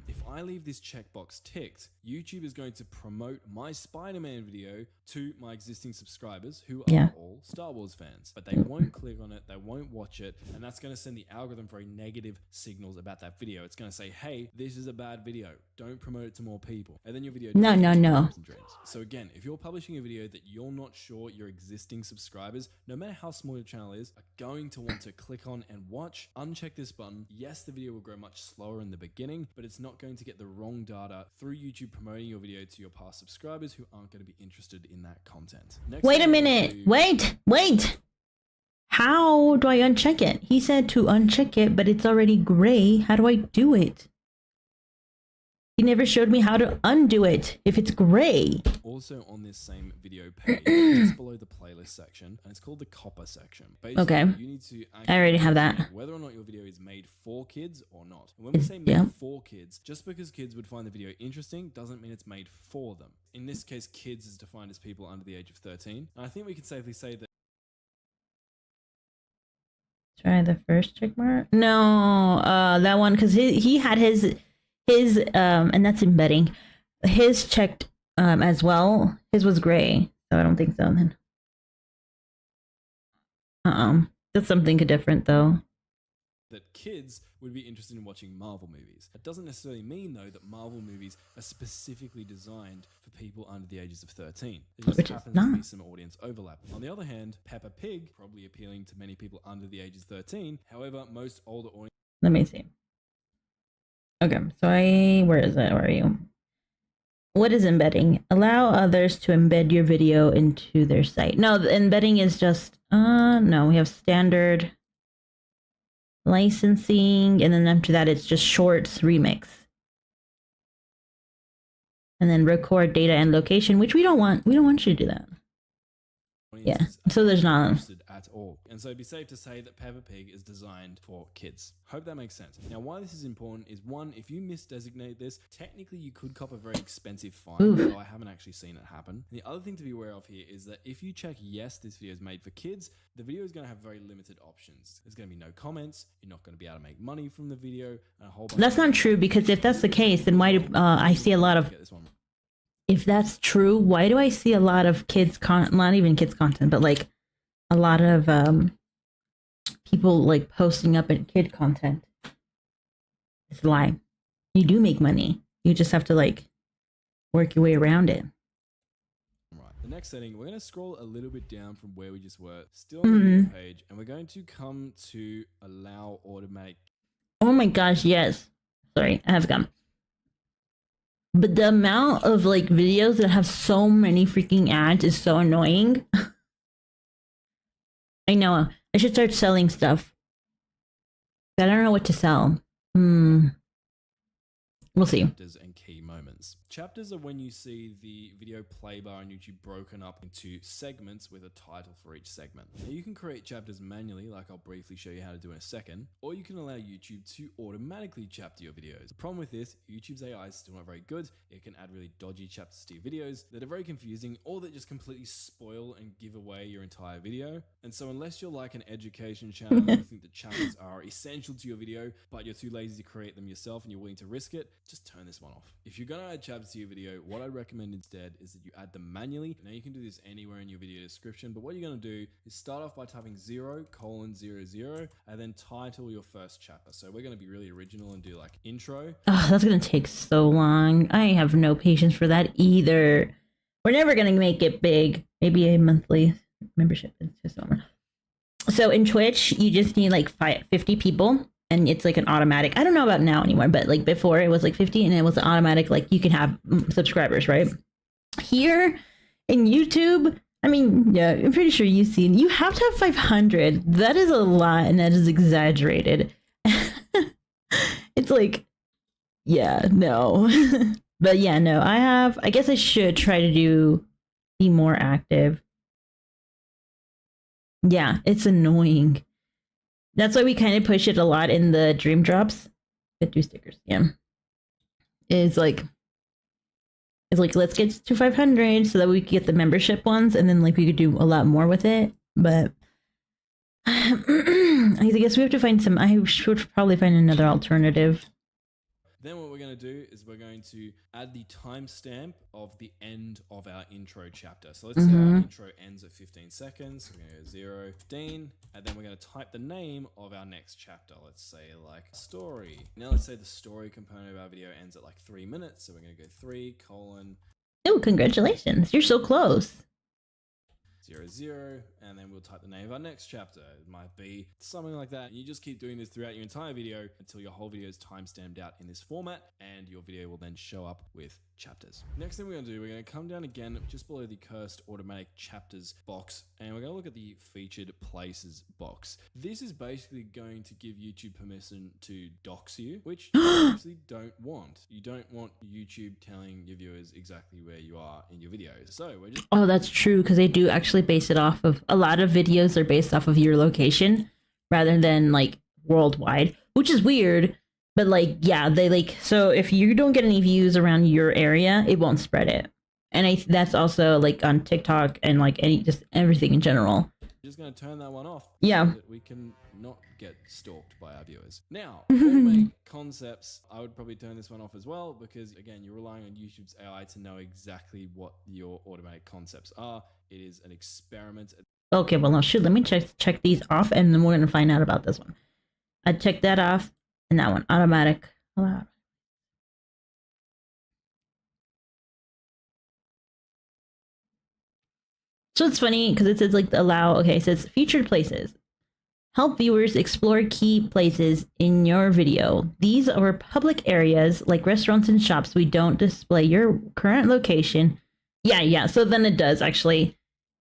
If I leave this checkbox ticked, YouTube is going to promote my Spider-Man video to my existing subscribers who are Yeah. all Star Wars fans. But they won't click on it, they won't watch it, and that's going to send the algorithm very negative signals about that video. It's going to say, hey, this is a bad video. Don't promote it to more people. And then your video No, no, no. hopes and dreams. So again, if you're publishing a video that you're not sure your existing subscribers, no matter how small your channel is, are going to want to click on and watch, uncheck this button. Yes, the video will grow much slower in the beginning, but it's not going to get the wrong data through YouTube promoting your video to your past subscribers who aren't going to be interested in that content. Next Wait a thing we're gonna minute. do- Wait. How do I uncheck it? He said to uncheck it, but it's already gray. How do I do it? He never showed me how to undo it if it's gray. Also on this same video page, just below the playlist section, and it's called the copper section. Basically, Okay. you need to I already have that. determine whether or not your video is made for kids or not. And when we It's- say made yeah. for kids, just because kids would find the video interesting doesn't mean it's made for them. In this case, kids is defined as people under the age of 13. And I think we can safely say that Try the first check mark. No, that one because he had his and that's embedding. His checked as well. His was gray, so I don't think so. Then, that's something different though. that kids would be interested in watching Marvel movies. That doesn't necessarily mean, though, that Marvel movies are specifically designed for people under the ages of 13. There just Which is happens to be not. some audience overlap. On the other hand, Peppa Pig, probably appealing to many people under the age of 13. However, most older audience Let me see. Okay, so where is it? Where are you? What is embedding? Allow others to embed your video into their site. No, the embedding is just, no, we have standard licensing, and then after that, it's just shorts remix. And then record data and location, which we don't want. We don't want you to do that. Yeah, audiences so there's are not- interested at all. And so it'd be safe to say that Peppa Pig is designed for kids. Hope that makes sense. Now, why this is important is, one, if you misdesignate this, technically you could cop a very expensive fine, Oof. although I haven't actually seen it happen. And the other thing to be aware of here is that if you check yes, this video is made for kids, the video is going to have very limited options. There's going to be no comments, you're not going to be able to make money from the video, and a whole bunch That's of not true, because if that's the case, then why do I see a lot of? Get this one. If that's true, why do I see a lot of kids not even kids content, but like a lot of people like posting up at kid content? It's a lie. You do make money. You just have to like work your way around it. Right. The next setting, we're going to scroll a little bit down from where we just were, still on the video page, and we're going to come to allow automatic. Oh my gosh, yes. Sorry, I have gum. But the amount of like videos that have so many freaking ads is so annoying. I know. I should start selling stuff. But I don't know what to sell. We'll see. Chapters and key moments. Chapters are when you see the video play bar on YouTube broken up into segments with a title for each segment. Now you can create chapters manually, like I'll briefly show you how to do in a second, or you can allow YouTube to automatically chapter your videos. The problem with this, YouTube's AI is still not very good. It can add really dodgy chapters to your videos that are very confusing, or that just completely spoil and give away your entire video. And so unless you're like an education channel and you think that chapters are essential to your video, but you're too lazy to create them yourself and you're willing to risk it, just turn this one off. If you're gonna add chapters to your video, what I'd recommend instead is that you add them manually. Now you can do this anywhere in your video description, but what you're gonna do is start off by typing 0:00 and then title your first chapter. So we're gonna be really original and do like intro. Oh, that's gonna take so long. I have no patience for that either. We're never gonna make it big. Maybe a monthly membership. It's just over. So in Twitch, you just need like 50 people. And it's like an automatic. I don't know about now anymore, but like before it was like 50 and it was an automatic, like you can have subscribers, right? Here in YouTube, I mean, yeah, I'm pretty sure you've seen, you have to have 500. That is a lot and that is exaggerated. It's like, yeah, no. But yeah, no, I guess I should try to be more active. Yeah, it's annoying. That's why we kind of push it a lot in the dream drops. Get 2 stickers, yeah. It's like let's get to 500 so that we can get the membership ones, and then like we could do a lot more with it. But I guess we have to find some. I should probably find another alternative. Then what we're going to do is we're going to add the timestamp of the end of our intro chapter. So let's say our intro ends at 15 seconds. So we're going to go 0, 15, and then we're going to type the name of our next chapter. Let's say like story. Now let's say the story component of our video ends at like 3 minutes. So we're going to go 3:. Oh, congratulations. You're so close. 00, and then we'll type the name of our next chapter. It might be something like that. And you just keep doing this throughout your entire video until your whole video is time-stamped out in this format, and your video will then show up with chapters. Next thing we're going to do, we're going to come down again just below the cursed automatic chapters box, and we're going to look at the featured places box. This is basically going to give YouTube permission to dox you, which you actually don't want. You don't want YouTube telling your viewers exactly where you are in your videos. So we're just... Oh, that's true, because they do actually base it off of, a lot of videos are based off of your location rather than like worldwide, which is weird. But like, yeah, they like, so if you don't get any views around your area, it won't spread it. And that's also like on TikTok and like just everything in general. Just going to turn that one off. Yeah. So that we can not get stalked by our viewers. Now, automatic concepts, I would probably turn this one off as well, because again, you're relying on YouTube's AI to know exactly what your automatic concepts are. It is an experiment. Okay, well, no, shoot, let me check these off, and then we're going to find out about this one. I checked that off, and that one, automatic. So it's funny, because it says, like, allow, okay, it says featured places. Help viewers explore key places in your video. These are public areas, like restaurants and shops. We don't display your current location. Yeah, so then it does, actually.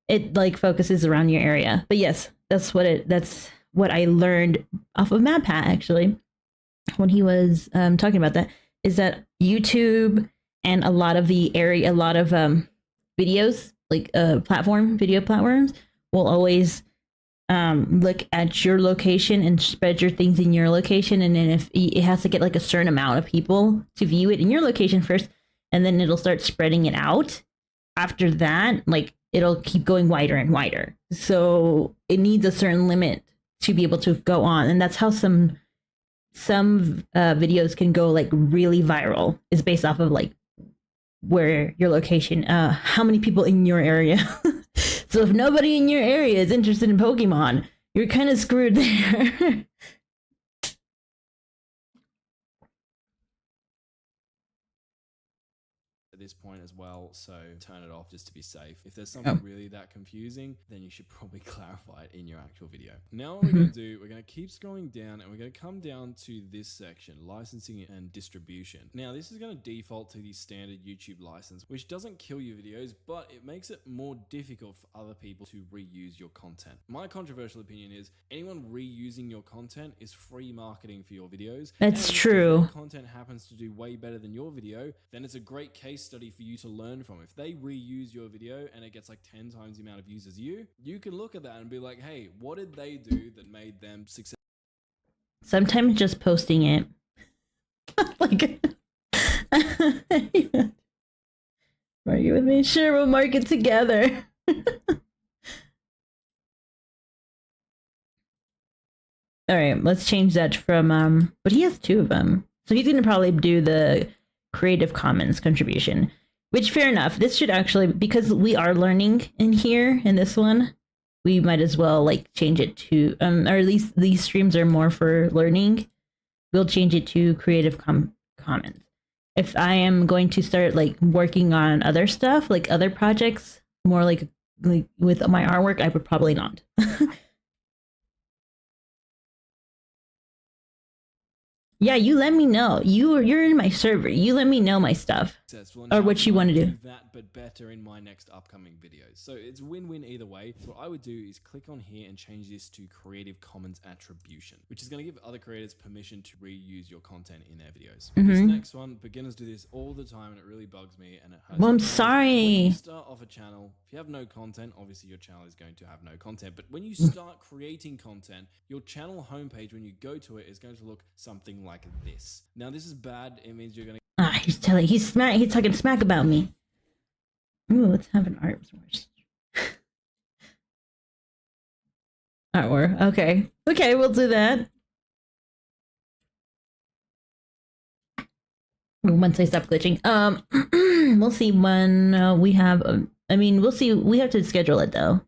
It like focuses around your area. But yes, that's what I learned off of MadPat, actually, when he was talking about that, is that YouTube and a lot of videos, like video platforms, will always look at your location and spread your things in your location. And then if it has to get like a certain amount of people to view it in your location first, and then it'll start spreading it out. After that, like, it'll keep going wider and wider. So it needs a certain limit to be able to go on. And that's how some videos can go like really viral, is based off of like where your location, how many people in your area. So if nobody in your area is interested in Pokemon, you're kind of screwed there. this point as well, so turn it off just to be safe. If there's something really that confusing, then you should probably clarify it in your actual video. Now what we're going to do, we're going to keep scrolling down and we're going to come down to this section, licensing and distribution. Now this is going to default to the standard YouTube license, which doesn't kill your videos, but it makes it more difficult for other people to reuse your content. My controversial opinion is anyone reusing your content is free marketing for your videos. That's and true. If their content happens to do way better than your video, then it's a great case study for you to learn from. If they reuse your video and it gets like 10 times the amount of views as you can look at that and be like, hey, what did they do that made them successful? Sometimes just posting it. Like, are you with me? Sure, we'll mark it together. All right, let's change that from but he has 2 of them, so he's gonna probably do the Creative Commons contribution, which fair enough. This should actually, because we are learning in here in this one, we might as well like change it to or at least these streams are more for learning. We'll change it to Creative Commons. If I am going to start like working on other stuff, like other projects, more like with my artwork, I would probably not. Yeah, you let me know. You're in my server. You let me know my stuff or what you want to do. That, but better in my next upcoming videos. So it's win-win either way. So what I would do is click on here and change this to Creative Commons Attribution, which is going to give other creators permission to reuse your content in their videos. This next one, beginners do this all the time, and it really bugs me. And it hurts. Well, I'm When sorry. you start off a channel, if you have no content, obviously your channel is going to have no content. But when you start creating content, your channel homepage, when you go to it, is going to look something like this. Now this is bad. It means you're going to He's talking smack about me. Ooh, let's have an art source. Artwork. Okay. Okay, we'll do that. Once I stop glitching. We'll see when we have I mean, we'll see. We have to schedule it though.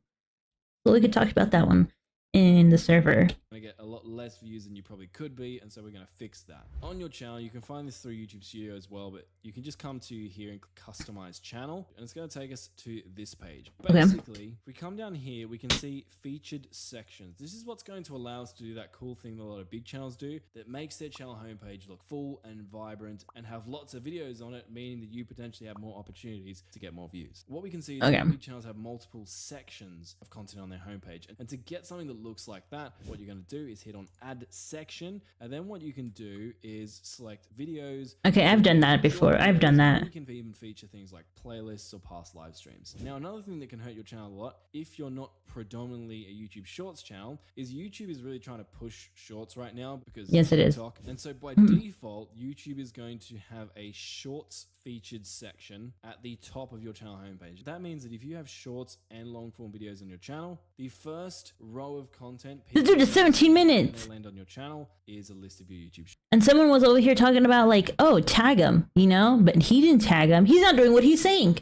So we could talk about that one in the server. Gonna get a lot less views than you probably could be, and so we're gonna fix that. On your channel, you can find this through YouTube Studio as well, but you can just come to here and customize channel, and it's gonna take us to this page. Basically, if we come down here, we can see featured sections. This is what's going to allow us to do that cool thing that a lot of big channels do, that makes their channel homepage look full and vibrant and have lots of videos on it, meaning that you potentially have more opportunities to get more views. What we can see is that big channels have multiple sections of content on their homepage, and to get something that looks like that, what you're going to do is hit on add section, and then what you can do is select videos. Okay, I've done that before. I've done that. You can even feature things like playlists or past live streams. Now, another thing that can hurt your channel a lot, if you're not predominantly a YouTube Shorts channel, is YouTube is really trying to push Shorts right now because yes, it is. TikTok. And so by default, YouTube is going to have a Shorts featured section at the top of your channel homepage. That means that if you have Shorts and long form videos on your channel, the first row of content, this dude is 17 minutes. Land on your channel is a list of your YouTube. And someone was over here talking about like, oh, tag him, you know, but he didn't tag him. He's not doing what he's saying.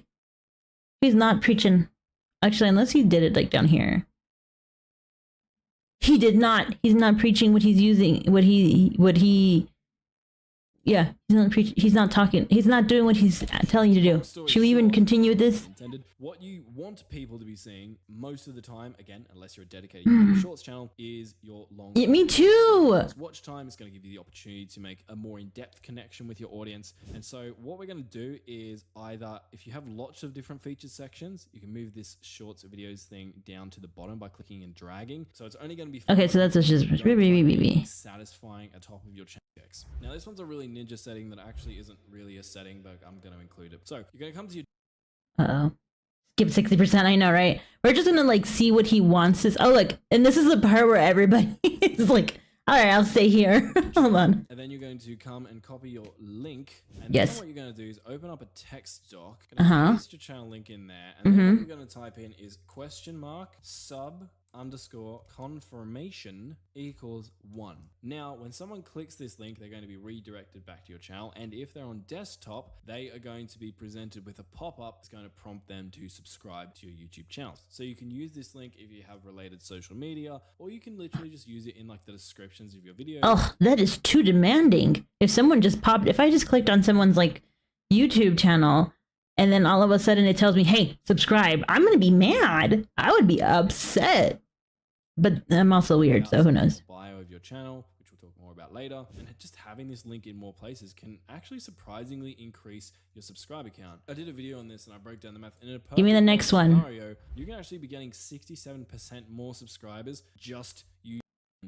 He's not preaching. Actually, unless he did it like down here. He did not. He's not preaching what he's using. Yeah, he's not preaching. He's not talking. He's not doing what he's telling you to do. Should we even continue with this? What you want people to be seeing most of the time, again, unless you're a dedicated YouTube Shorts channel, is your long. Yeah, me too. Watch time is going to give you the opportunity to make a more in-depth connection with your audience. And so what we're going to do is either, if you have lots of different featured sections, you can move this Shorts videos thing down to the bottom by clicking and dragging. So it's only going to be okay. So that's just satisfying at top of your channel. Now this one's a really ninja setting that actually isn't really a setting, but I'm going to include it. So you're going to come to your. Skip 60%. I know, right? We're just gonna like see what he wants. Oh, look, and this is the part where everybody is like, all right, I'll stay here. Hold on. And then you're going to come and copy your link. And yes. Then what you're going to do is open up a text doc. Paste your channel link in there. And then what you're going to type in is !sub_confirmation equals 1. Now, when someone clicks this link, they're going to be redirected back to your channel. And if they're on desktop, they are going to be presented with a pop-up that's going to prompt them to subscribe to your YouTube channel. So you can use this link if you have related social media, or you can literally just use it in like the descriptions of your video. Oh, that is too demanding. If someone just popped, if I just clicked on someone's like YouTube channel and then all of a sudden it tells me, hey, subscribe, I'm gonna be mad. I would be upset. But I'm also weird, so who knows? Bio of your channel, which we'll talk more about later, and just having this link in more places can actually surprisingly increase your subscriber count. I did a video on this and I broke down the math. And in a Give me the perfect next one. scenario, you can actually be getting 67% more subscribers just you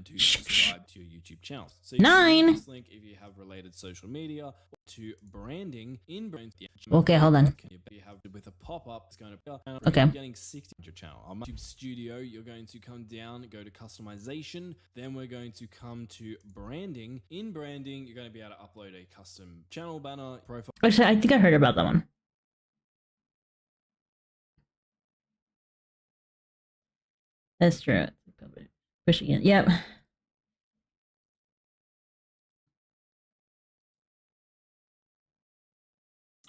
to subscribe to your YouTube channel. So you can use 9. this link if you have related social media to branding in brand. Okay, hold on. You have with a pop-up, it's going to Okay. You're getting 60 on your channel. On YouTube Studio, you're going to come down, go to customization, then we're going to come to branding. In branding, you're going to be able to upload a custom channel banner, profile. Actually, I think I heard about that one. That's true. Pushing it. Yep.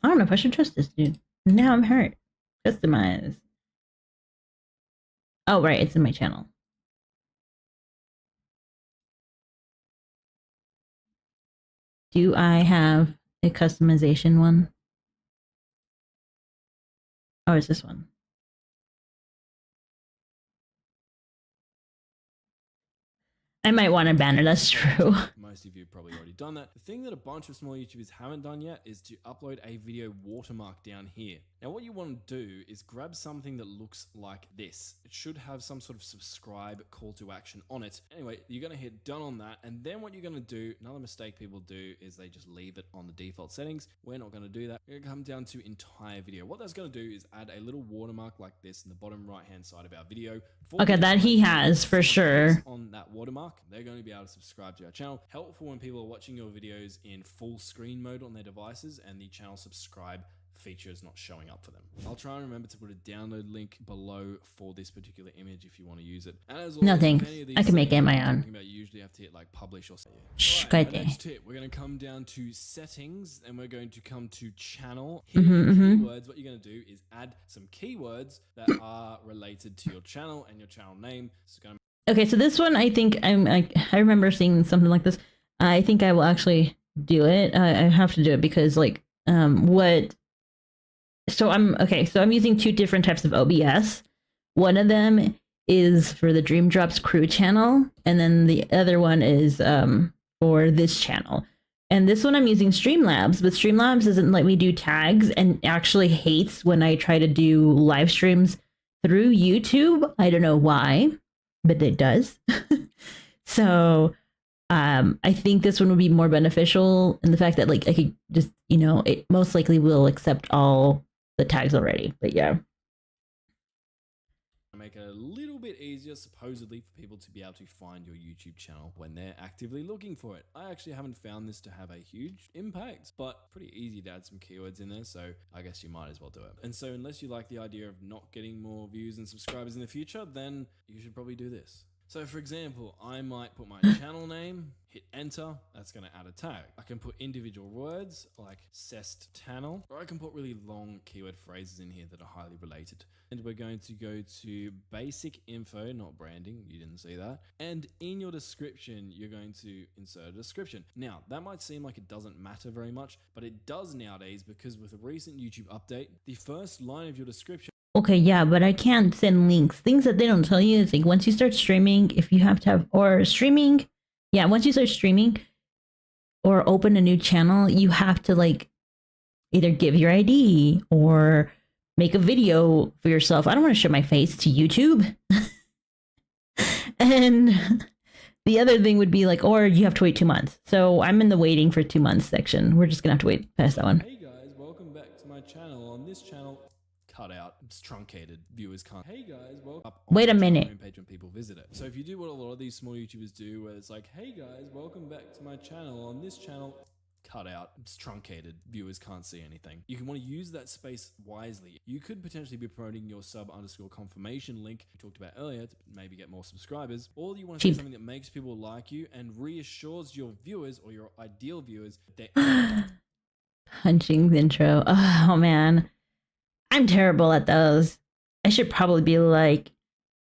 I don't know if I should trust this dude. Now I'm hurt. Customize. Oh, right. It's in my channel. Do I have a customization one? Oh, it's this one. I might want a banner, that's true. Most of you have probably already done that. The thing that a bunch of small YouTubers haven't done yet is to upload a video watermark down here. Now what you want to do is grab something that looks like this. It should have some sort of subscribe call to action on it. Anyway, you're going to hit done on that, and then what you're going to do, another mistake people do is they just leave it on the default settings. We're not going to do that. We're going to come down to entire video. What that's going to do is add a little watermark like this in the bottom right hand side of our video. Okay, that he has for sure. On that watermark, they're going to be able to subscribe to our channel. Helpful when people are watching your videos in full screen mode on their devices and the channel subscribe feature is not showing up for them. I'll try and remember to put a download link below for this particular image if you want to use it. And as always, No thanks. if any of these I can make it my own. about, you usually have to hit like publish or something. Shh, Alright, okay. our next tip, we're going to come down to settings and we're going to come to channel. Here Mhm, keywords, what you're going to do is add some keywords that are related to your channel and your channel name. So going to Okay, so this one, I think I remember seeing something like this. I think I will actually do it. I have to do it because like so I'm using 2 different types of OBS. One of them is for the Dream Drops crew channel, and then the other one is for this channel. And this one I'm using Streamlabs, but Streamlabs doesn't let me do tags and actually hates when I try to do live streams through YouTube. I don't know why, but it does. So I think this one would be more beneficial in the fact that like I could just, you know, it most likely will accept all the tags already. But yeah. make it a little bit easier supposedly for people to be able to find your YouTube channel when they're actively looking for it. I actually haven't found this to have a huge impact, but pretty easy to add some keywords in there, so I guess you might as well do it. And so unless you like the idea of not getting more views and subscribers in the future, then you should probably do this. So for example, I might put my channel name, hit enter, that's going to add a tag. I can put individual words like Cest Channel, or I can put really long keyword phrases in here that are highly related. And we're going to go to basic info, not branding, you didn't see that. And in your description, you're going to insert a description. Now, that might seem like it doesn't matter very much, but it does nowadays because with a recent YouTube update, the first line of your description. Okay, yeah, but I can't send links. Things that they don't tell you is like once you start streaming, if you have to have, or streaming, yeah, once you start streaming or open a new channel, you have to like either give your ID or make a video for yourself. I don't want to show my face to YouTube. And the other thing would be like, or you have to wait 2 months. So I'm in the waiting for 2 months section. We're just gonna have to wait past that one. Hey guys, welcome back to my channel. On this channel, cut out, it's truncated, viewers can't. Hey guys, welcome. Wait a minute. Homepage when people visit it. So if you do what a lot of these small YouTubers do, where it's like, hey guys, welcome back to my channel. On this channel, cut out, it's truncated, viewers can't see anything. You can want to use that space wisely. You could potentially be promoting your sub_confirmation link we talked about earlier to maybe get more subscribers, or you want to say something that makes people like you and reassures your viewers or your ideal viewers that Punching the intro. Oh man, I'm terrible at those. I should probably be like,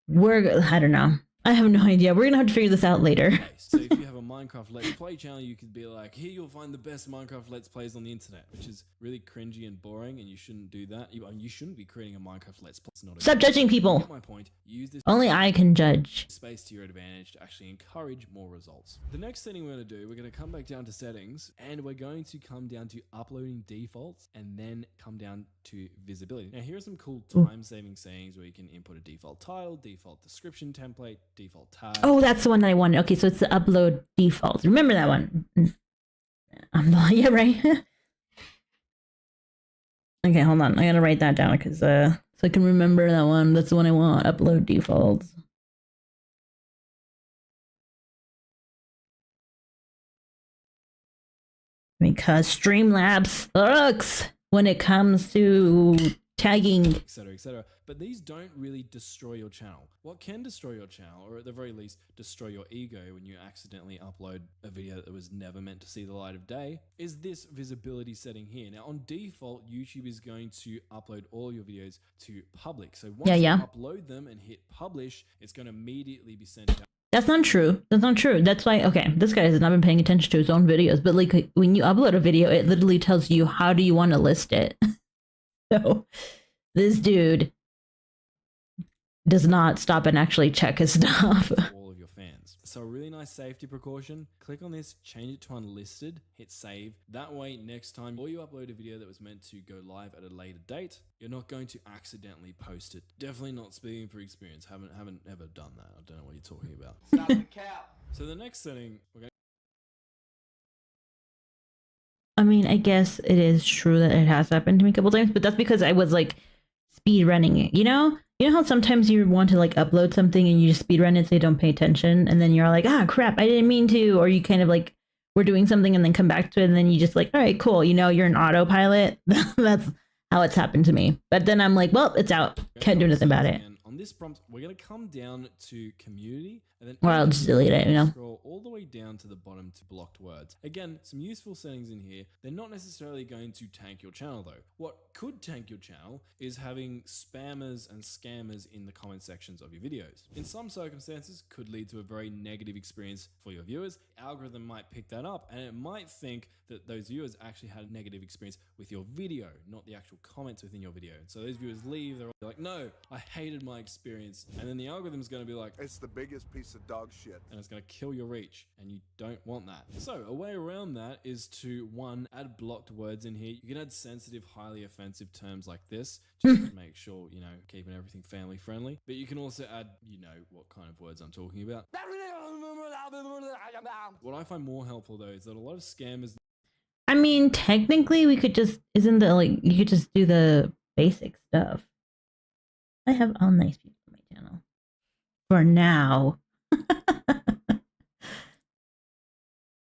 I don't know. I have no idea. We're gonna have to figure this out later. So if you have a Minecraft Let's Play channel, you could be like, here you'll find the best Minecraft Let's Plays on the internet, which is really cringy and boring, and you shouldn't do that. You shouldn't be creating a Minecraft Let's Play. It's not a Stop judging people. Get my point. Use this Only I can judge. space to your advantage to actually encourage more results. The next thing we're going to do, we're going to come back down to settings, and we're going to come down to uploading defaults, and then come down to visibility. Now here are some cool time-saving settings where you can input a default title, default description template, default tag. Oh, that's the one that I wanted. Okay, so it's the upload defaults. Remember that one? Yeah, right. Okay, hold on. I gotta write that down because so I can remember that one. That's the one I want. Upload defaults. Because Streamlabs sucks when it comes to tagging. Etc, etc. But these don't really destroy your channel. What can destroy your channel, or at the very least destroy your ego when you accidentally upload a video that was never meant to see the light of day, is this visibility setting here. Now on default, YouTube is going to upload all your videos to public. So once you upload them and hit publish, it's going to immediately be sent out. That's not true. That's not true. That's why, okay, this guy has not been paying attention to his own videos, but like when you upload a video, it literally tells you how do you want to list it. So this dude does not stop and actually check his stuff. All of your fans. So a really nice safety precaution, click on this, change it to unlisted, hit save. That way next time or you upload a video that was meant to go live at a later date, you're not going to accidentally post it. Definitely not speaking from experience. Haven't ever done that. I don't know what you're talking about. Stop the cap. So the next setting we're going I mean, I guess it is true that it has happened to me a couple times, but that's because I was like speed running it, you know? You know how sometimes you want to like upload something and you just speed run it so you don't pay attention, and then you're like, ah, crap, I didn't mean to, or you kind of like were doing something and then come back to it and then you just like, all right, cool, you know, you're an autopilot. That's how it's happened to me. But then I'm like, well, it's out. Can't do nothing about it. on this prompt, we're going to come down to community and then I'll just delete it, you know. Scroll all the way down to the bottom to blocked words. Again, some useful settings in here. They're not necessarily going to tank your channel though. What could tank your channel is having spammers and scammers in the comment sections of your videos. In some circumstances, could lead to a very negative experience for your viewers. Algorithm might pick that up and it might think that those viewers actually had a negative experience with your video, not the actual comments within your video. And so those viewers leave, they're like, no, I hated my experience. And then the algorithm is going to be like, It's the biggest piece of dog shit. and it's going to kill your reach, and you don't want that. So a way around that is to, one, add blocked words in here. You can add sensitive, highly offensive terms like this, just to make sure, you know, keeping everything family friendly. But you can also add, you know, what kind of words I'm talking about. What I find more helpful though is that a lot of scammers, I mean, technically we could just, isn't the, like, you could just do the basic stuff. I have all nice people on my channel. For now.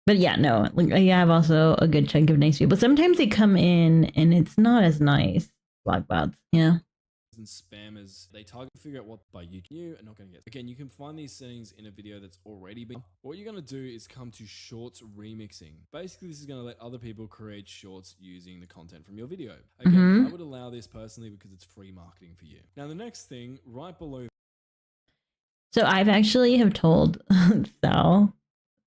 But yeah, no, like, I have also a good chunk of nice people. Sometimes they come in and it's not as nice. Blog bots, yeah. and spammers, they target, figure out what by you are not going to get. Again, you can find these settings in a video that's already been. What you're going to do is come to shorts remixing. Basically, this is going to let other people create shorts using the content from your video. Again, I would allow this personally because it's free marketing for you. Now, the next thing right below. So I've actually have told Sal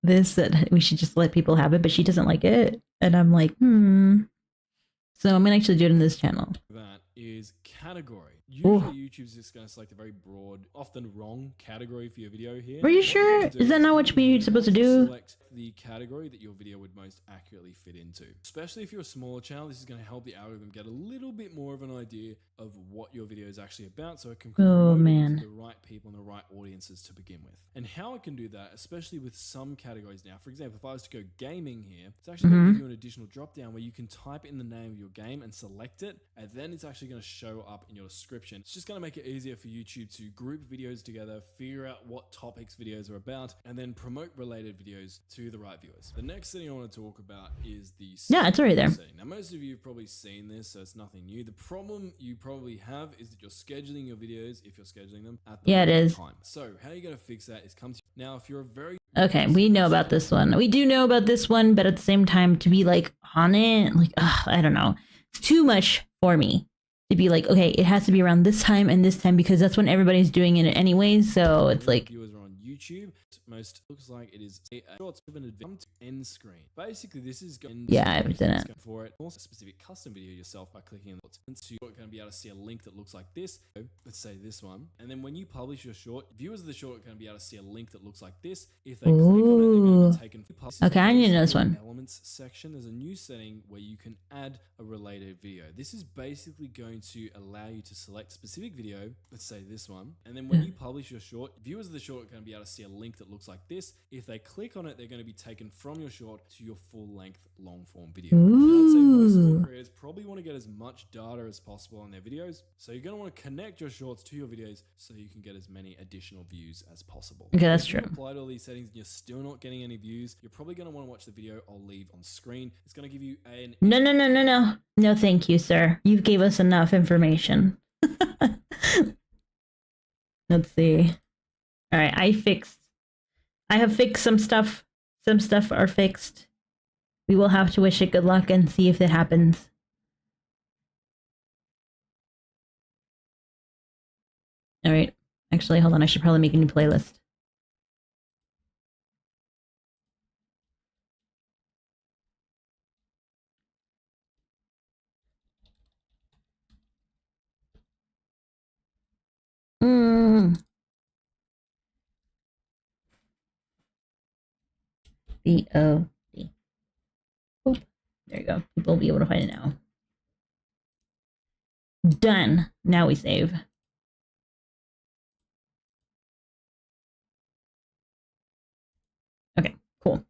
this, that we should just let people have it, but she doesn't like it. And I'm like, So I'm going to actually do it in this channel. That is category. Usually YouTube's just going to select a very broad, often wrong category for your video here. Are you sure? Is that not what you're supposed to do? Select the category that your video would most accurately fit into. Especially if you're a smaller channel, this is going to help the algorithm get a little bit more of an idea of what your video is actually about, so it can promote it to the right people and the right audiences to begin with. And how it can do that, especially with some categories now. For example, if I was to go gaming here, it's actually going to give you an additional drop down where you can type in the name of your game and select it, and then it's actually going to show up in your description. It's just going to make it easier for YouTube to group videos together, figure out what topics videos are about, and then promote related videos to the right viewers. The next thing I want to talk about is the it's already there. setting. Now, most of you have probably seen this, so it's nothing new. The problem you probably have is that you're scheduling your videos, if you're scheduling them, at the right time. So how you're going to fix that is come to now, if you're a very Okay, we know about this one. We do know about this one, but at the same time, to be like on it, like, I don't know. It's too much for me to be like, okay, it has to be around this time and this time because that's when everybody's doing it anyways. So it's like, viewers are on YouTube, YouTube, most looks like it is a shorts of an advanced end screen. Basically, this is going Yeah, I've done it. for it. Also, a specific custom video yourself by clicking on the you're going to be able to see a link that looks like this. Let's say this one. And then when you publish your short, viewers of the short are going to be able to see a link that looks like this. If they click on it, they're going to be taken. Okay, I need to know this one. Elements section. There's a new setting where you can add a related video. This is basically going to allow you to select a specific video. Let's say this one. And then when you publish your short, viewers of the short are going to be able to see a link that looks like this. If they click on it, they're going to be taken from your short to your full-length long-form video. I'd say most small creators probably want to get as much data as possible on their videos. So you're going to want to connect your shorts to your videos so you can get as many additional views as possible. Okay, that's If you true. applied all these settings and you're still not getting any views, you're probably going to want to watch the video I'll leave on screen. It's going to give you an... No. No, thank you, sir. You gave us enough information. Let's see. All right, I have fixed some stuff. Some stuff are fixed. We will have to wish it good luck and see if it happens. All right. Actually, hold on. I should probably make a new playlist. B-O-D. Oop. There you go. People will be able to find it now. Done. Now we save. Okay, cool.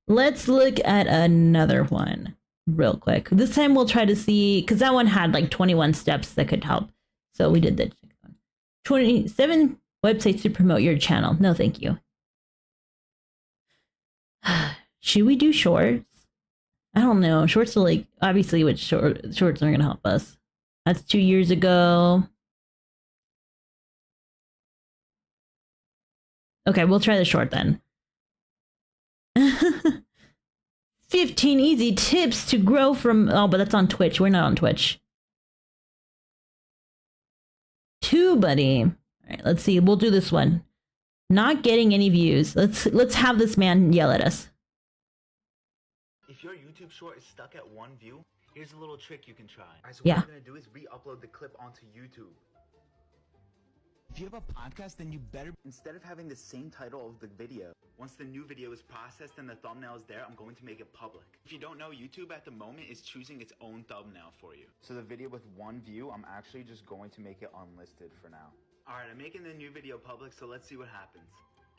Let's look at another one real quick. This time we'll try to see, because that one had like 21 steps that could help. So we did the 27 websites to promote your channel. No, thank you. Should we do shorts? I don't know. Shorts are like, obviously, which shorts are going to help us. That's 2 years ago. Okay, we'll try the short then. 15 easy tips to grow from... Oh, but that's on Twitch. We're not on Twitch. TubeBuddy. All right, let's see. We'll do this one. Not getting any views. Let's have this man yell at us. If your YouTube short is stuck at 1 view, here's a little trick you can try. Alright, so Yeah. what you're gonna do is re-upload the clip onto YouTube. If you have a podcast, then you better, instead of having the same title of the video, once the new video is processed and the thumbnail is there, I'm going to make it public. If you don't know, YouTube at the moment is choosing its own thumbnail for you. So the video with 1 view, I'm actually just going to make it unlisted for now. Alright, I'm making the new video public, so let's see what happens.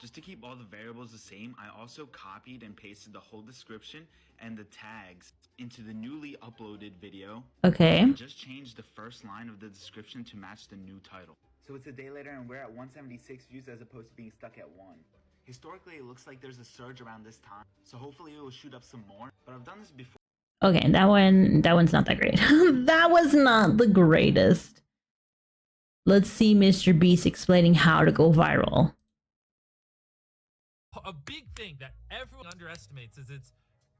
Just to keep all the variables the same, I also copied and pasted the whole description and the tags into the newly uploaded video. Okay. Just change the first line of the description to match the new title. So it's a day later and we're at 176 views as opposed to being stuck at 1. Historically, it looks like there's a surge around this time, so hopefully it will shoot up some more. But I've done this before. Okay, that one's not that great. That was not the greatest. Let's see Mr. Beast explaining how to go viral. A big thing that everyone underestimates is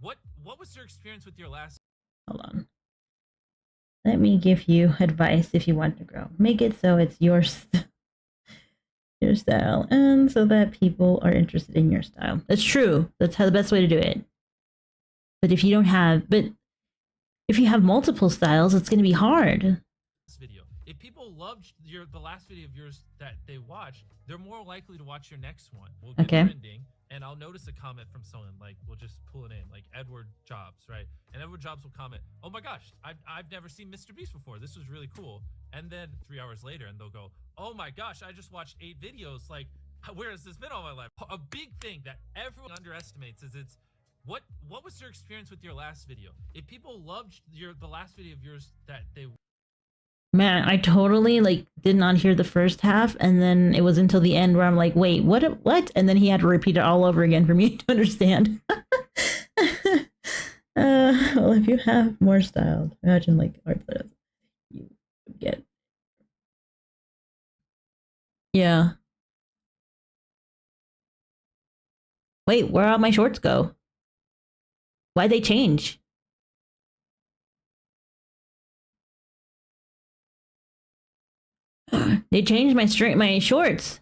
what was your experience with your last... Hold on. Let me give you advice if you want to grow. Make it so it's your style, and so that people are interested in your style. That's true. That's how the best way to do it. But if you have multiple styles, it's going to be hard. video. If people loved the last video of yours that they watched, they're more likely to watch your next one. We'll get trending, and I'll notice a comment from someone, like, we'll just pull a name, like Edward Jobs, right? And Edward Jobs will comment, "Oh my gosh, I've never seen Mr. Beast before. This was really cool." And then 3 hours later, and they'll go, "Oh my gosh, I just watched 8 videos. Like, where has this been all my life?" A big thing that everyone underestimates is what was your experience with your last video? If people loved the last video of yours that they... Man, I totally did not hear the first half, and then it was until the end where I'm like, wait, what? And then he had to repeat it all over again for me to understand. Well, if you have more styles, imagine art that you would get. Yeah. Wait, where all my shorts go? Why'd they change? They changed my shorts.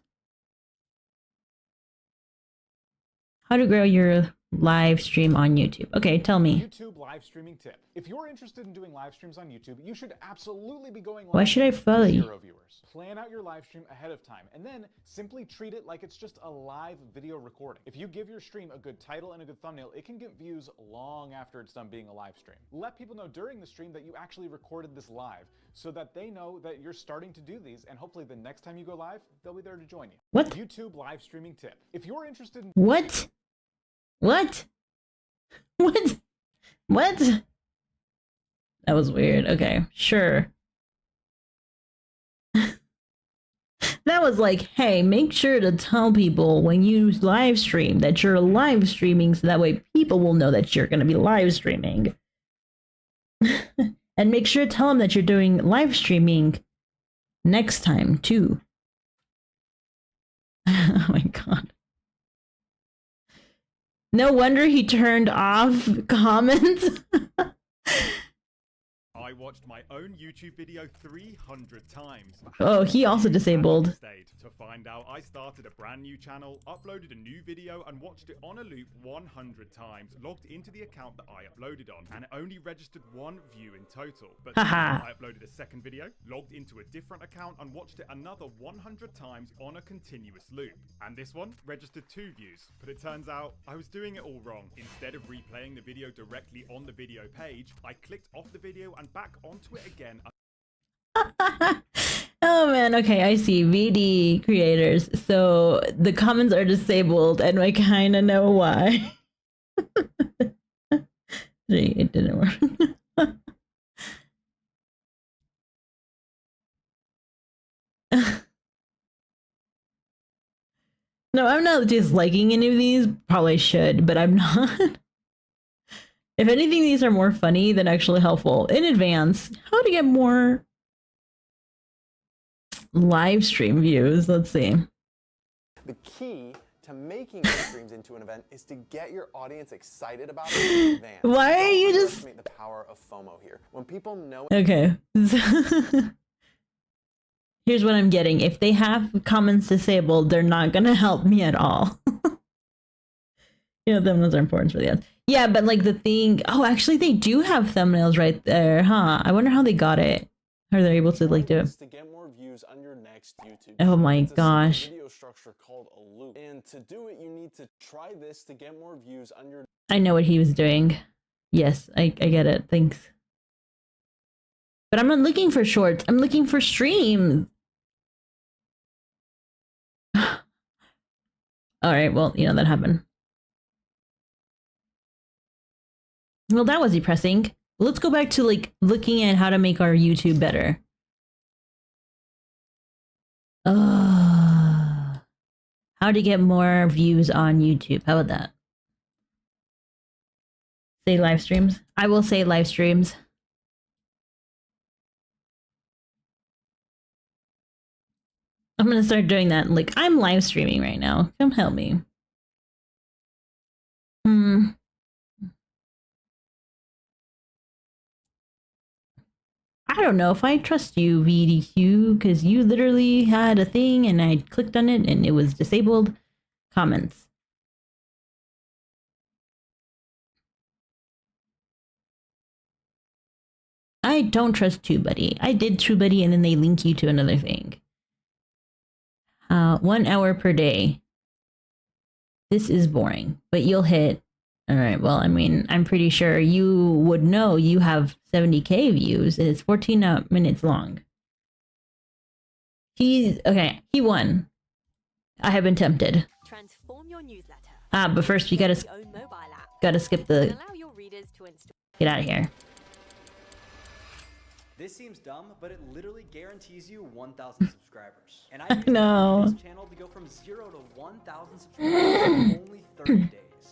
How to grow your live stream on YouTube. Okay, tell me. YouTube live streaming tip. If you're interested in doing live streams on YouTube, you should absolutely be going live. Why should I follow you? 0 viewers. Plan out your live stream ahead of time and then simply treat it like it's just a live video recording. If you give your stream a good title and a good thumbnail, it can get views long after it's done being a live stream. Let people know during the stream that you actually recorded this live so that they know that you're starting to do these, and hopefully the next time you go live, they'll be there to join you. What? YouTube live streaming tip. If you're interested in What? What? What? What? That was weird. Okay, sure. That was like, hey, make sure to tell people when you live stream that you're live streaming so that way people will know that you're going to be live streaming. And make sure to tell them that you're doing live streaming next time too. Oh my god. No wonder he turned off comments. I watched my own YouTube video 300 times. Oh, he also disabled. To find out, I started a brand new channel, uploaded a new video, and watched it on a loop 100 times, logged into the account that I uploaded on, and only registered 1 view in total. But then I uploaded a second video, logged into a different account, and watched it another 100 times on a continuous loop. And this one registered 2 views. But it turns out I was doing it all wrong. Instead of replaying the video directly on the video page, I clicked off the video and back onto it again. Oh man, okay, I see. VD creators. So the comments are disabled and I kind of know why. It didn't work. No, I'm not disliking any of these. Probably should, but I'm not. If anything, these are more funny than actually helpful. In advance, how to get more live stream views. Let's see. The key to making your streams into an event is to get your audience excited about it in advance. Why are you just... the power of FOMO here. When people know... Okay. Here's what I'm getting. If they have comments disabled, they're not going to help me at all. You know, thumbnails are important for the ads. Yeah, but like the thing... Oh, actually, they do have thumbnails right there, huh? I wonder how they got it. How they're able to like do it. To get more views on your next YouTube Oh my gosh. video structure called a loop. And to do it, you need to try this to get more views on your... I know what he was doing. Yes, I get it. Thanks. But I'm not looking for shorts. I'm looking for streams. All right, well, you know, that happened. Well, that was depressing. Let's go back to like looking at how to make our YouTube better. How to get more views on YouTube. How about that? Say live streams. I will say live streams. I'm gonna start doing that. Like, I'm live streaming right now. Come help me. I don't know if I trust you, VDQ, because you literally had a thing and I clicked on it and it was disabled. Comments. I don't trust TubeBuddy. I did TubeBuddy and then they link you to another thing. 1 hour per day. This is boring, but you'll hit. All right, well, I mean, I'm pretty sure you would know you have 70K views and it's 14 minutes long. Okay, he won. I have been tempted. Transform your newsletter. But first we gotta skip the... Allow your readers to install. Get out of here. This seems dumb, but it literally guarantees you 1,000 subscribers. And I know. This channel to go from 0 to 1,000 subscribers in only 30 days.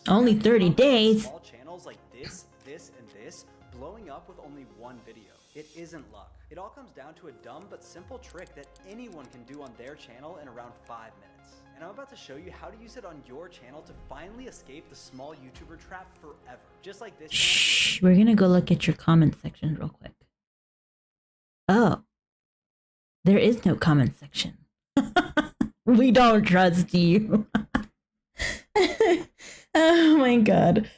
Only 30 days? Small channels like this, and this, blowing up with only 1 video. It isn't luck. It all comes down to a dumb but simple trick that anyone can do on their channel in around 5 minutes. And I'm about to show you how to use it on your channel to finally escape the small YouTuber trap forever. Just like this. Shh, we're gonna go look at your comment section real quick. Oh, there is no comment section. We don't trust you. Oh my god.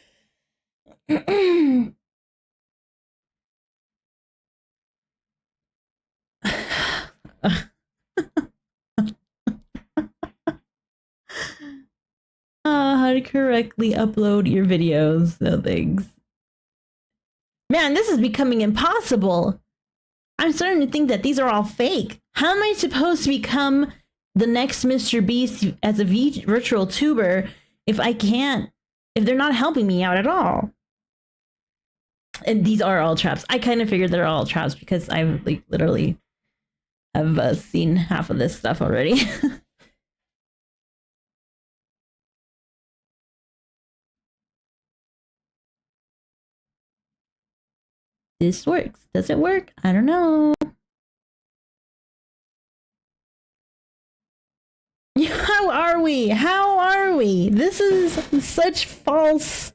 How to correctly upload your videos. No thanks. Man, this is becoming impossible. I'm starting to think that these are all fake. How am I supposed to become the next Mr. Beast as a virtual tuber if they're not helping me out at all? And these are all traps. I kind of figured they're all traps because I've like literally have seen half of this stuff already. This works. Does it work? I don't know. How are we? How are we? This is such false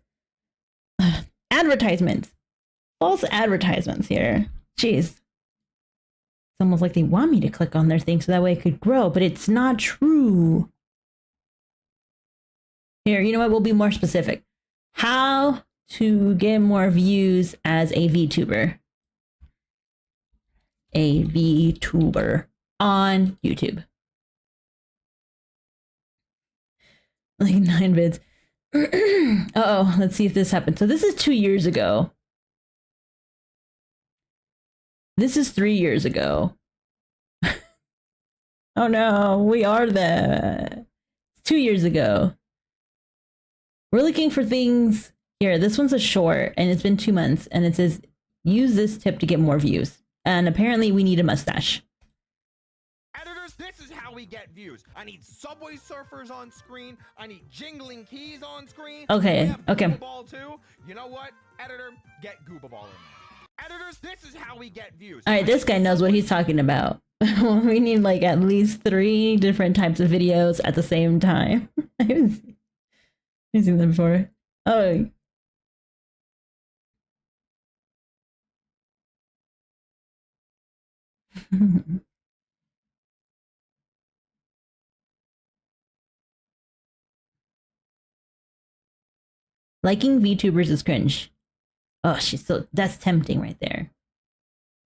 advertisements. False advertisements here. Jeez. It's almost like they want me to click on their thing so that way it could grow, but it's not true. Here, you know what? We'll be more specific. How to get more views as a VTuber. A VTuber on YouTube. Like 9 vids. Uh-oh, let's see if this happened. So this is 2 years ago. This is 3 years ago. Oh no, we are the 2 years ago. We're looking for things here. This one's a short and it's been 2 months and it says use this tip to get more views. And apparently we need a mustache. Editors, this is how we get views. I need Subway Surfers on screen. I need Jingling Keys on screen. Okay, okay. Gooba Ball too. You know what? Editor, get Gooba Ball in there. Editors, this is how we get views. All right, this guy knows what he's talking about. We need like at least 3 different types of videos at the same time. I've seen them before. Oh. Liking VTubers is cringe. Oh, that's tempting right there.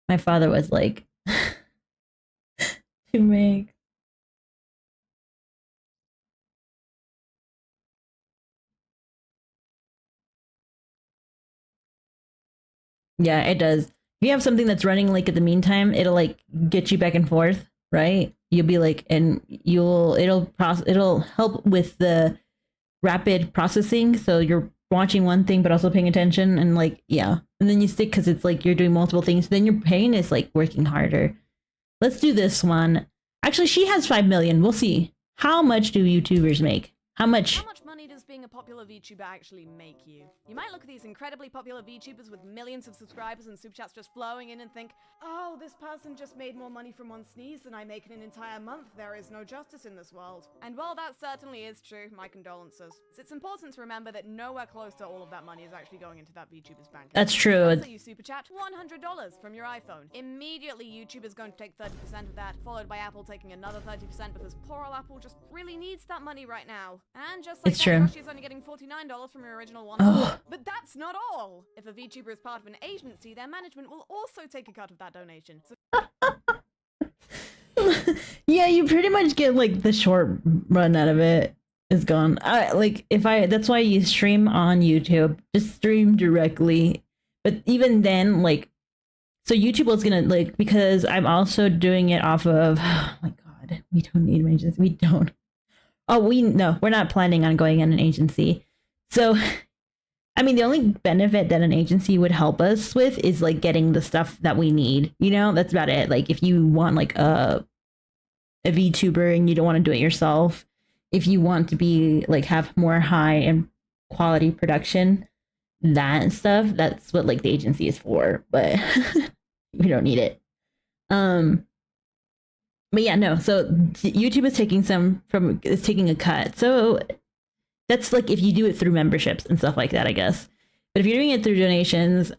My father was like, to make. Yeah, it does. If you have something that's running like at the meantime, it'll like get you back and forth, right? You'll be like, and it'll help with the rapid processing. So you're watching one thing, but also paying attention and like, yeah. And then you stick because it's like you're doing multiple things. Then your brain is like working harder. Let's do this one. Actually, she has 5 million. We'll see. How much do YouTubers make? How much money does being a popular VTuber actually make you? You might look at these incredibly popular VTubers with millions of subscribers and super chats just flowing in and think, oh, this person just made more money from one sneeze than I make in an entire month. There is no justice in this world. And while that certainly is true, my condolences. It's important to remember that nowhere close to all of that money is actually going into that VTuber's bank. That's true. Let's say you super chat $100 from your iPhone. Immediately, YouTube is going to take 30% of that, followed by Apple taking another 30% because poor old Apple just really needs that money right now. And just like It's true. She's only getting $49 from your original one. But that's not all. If a VTuber is part of an agency, their management will also take a cut of that donation. So yeah, you pretty much get like the short run out of it is gone. That's why you stream on YouTube. Just stream directly. But even then, like, so YouTube was gonna like, because I'm also doing it off of, oh my god, we don't need an agency. We don't. Oh, we're not planning on going in an agency. So, I mean, the only benefit that an agency would help us with is like getting the stuff that we need. You know, that's about it. Like if you want like a VTuber and you don't want to do it yourself, if you want to be like have more high and quality production, that stuff, that's what like the agency is for. But we don't need it. But yeah, no. So YouTube is taking a cut. So that's like if you do it through memberships and stuff like that, I guess. But if you're doing it through donations,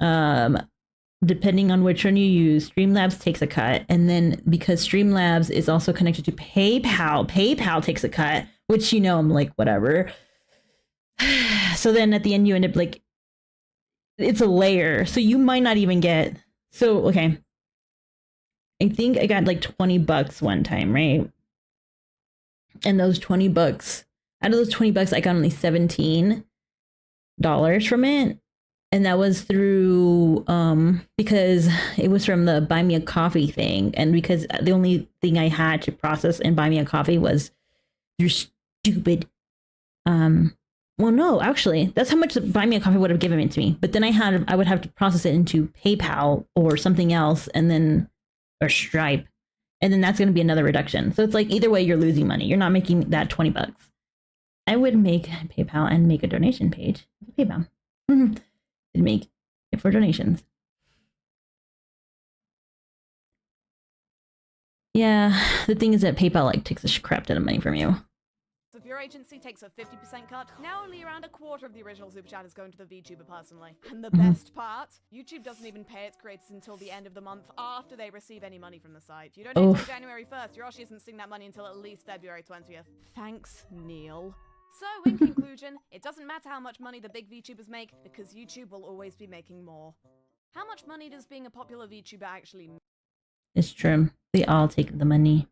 depending on which one you use, Streamlabs takes a cut. And then because Streamlabs is also connected to PayPal, PayPal takes a cut, which, you know, I'm like, whatever. So then at the end you end up like, it's a layer. So you might not even get, so, okay. I think I got like $20 one time, right? And those $20, out of those $20, I got only $17 from it. And that was through, because it was from the Buy Me a Coffee thing. And because the only thing I had to process and Buy Me a Coffee was your stupid, well, no, actually, that's how much Buy Me a Coffee would have given it to me. But then I would have to process it into PayPal or something else, and then, or Stripe. And then that's going to be another reduction. So it's like, either way, you're losing money. You're not making that $20. I would make PayPal and make a donation page. PayPal. And make it for donations. Yeah, the thing is that PayPal like takes a crap ton of money from you. So if your agency takes a 50% cut, now only around a quarter of the original Super Chat is going to the VTuber personally. And the best part? YouTube doesn't even pay its creators until the end of the month after they receive any money from the site. You don't know until January 1st. Yoshi isn't seeing that money until at least February 20th. Thanks, Neil. So, in conclusion, it doesn't matter how much money the big VTubers make, because YouTube will always be making more. How much money does being a popular VTuber actually make? It's true. They all take the money.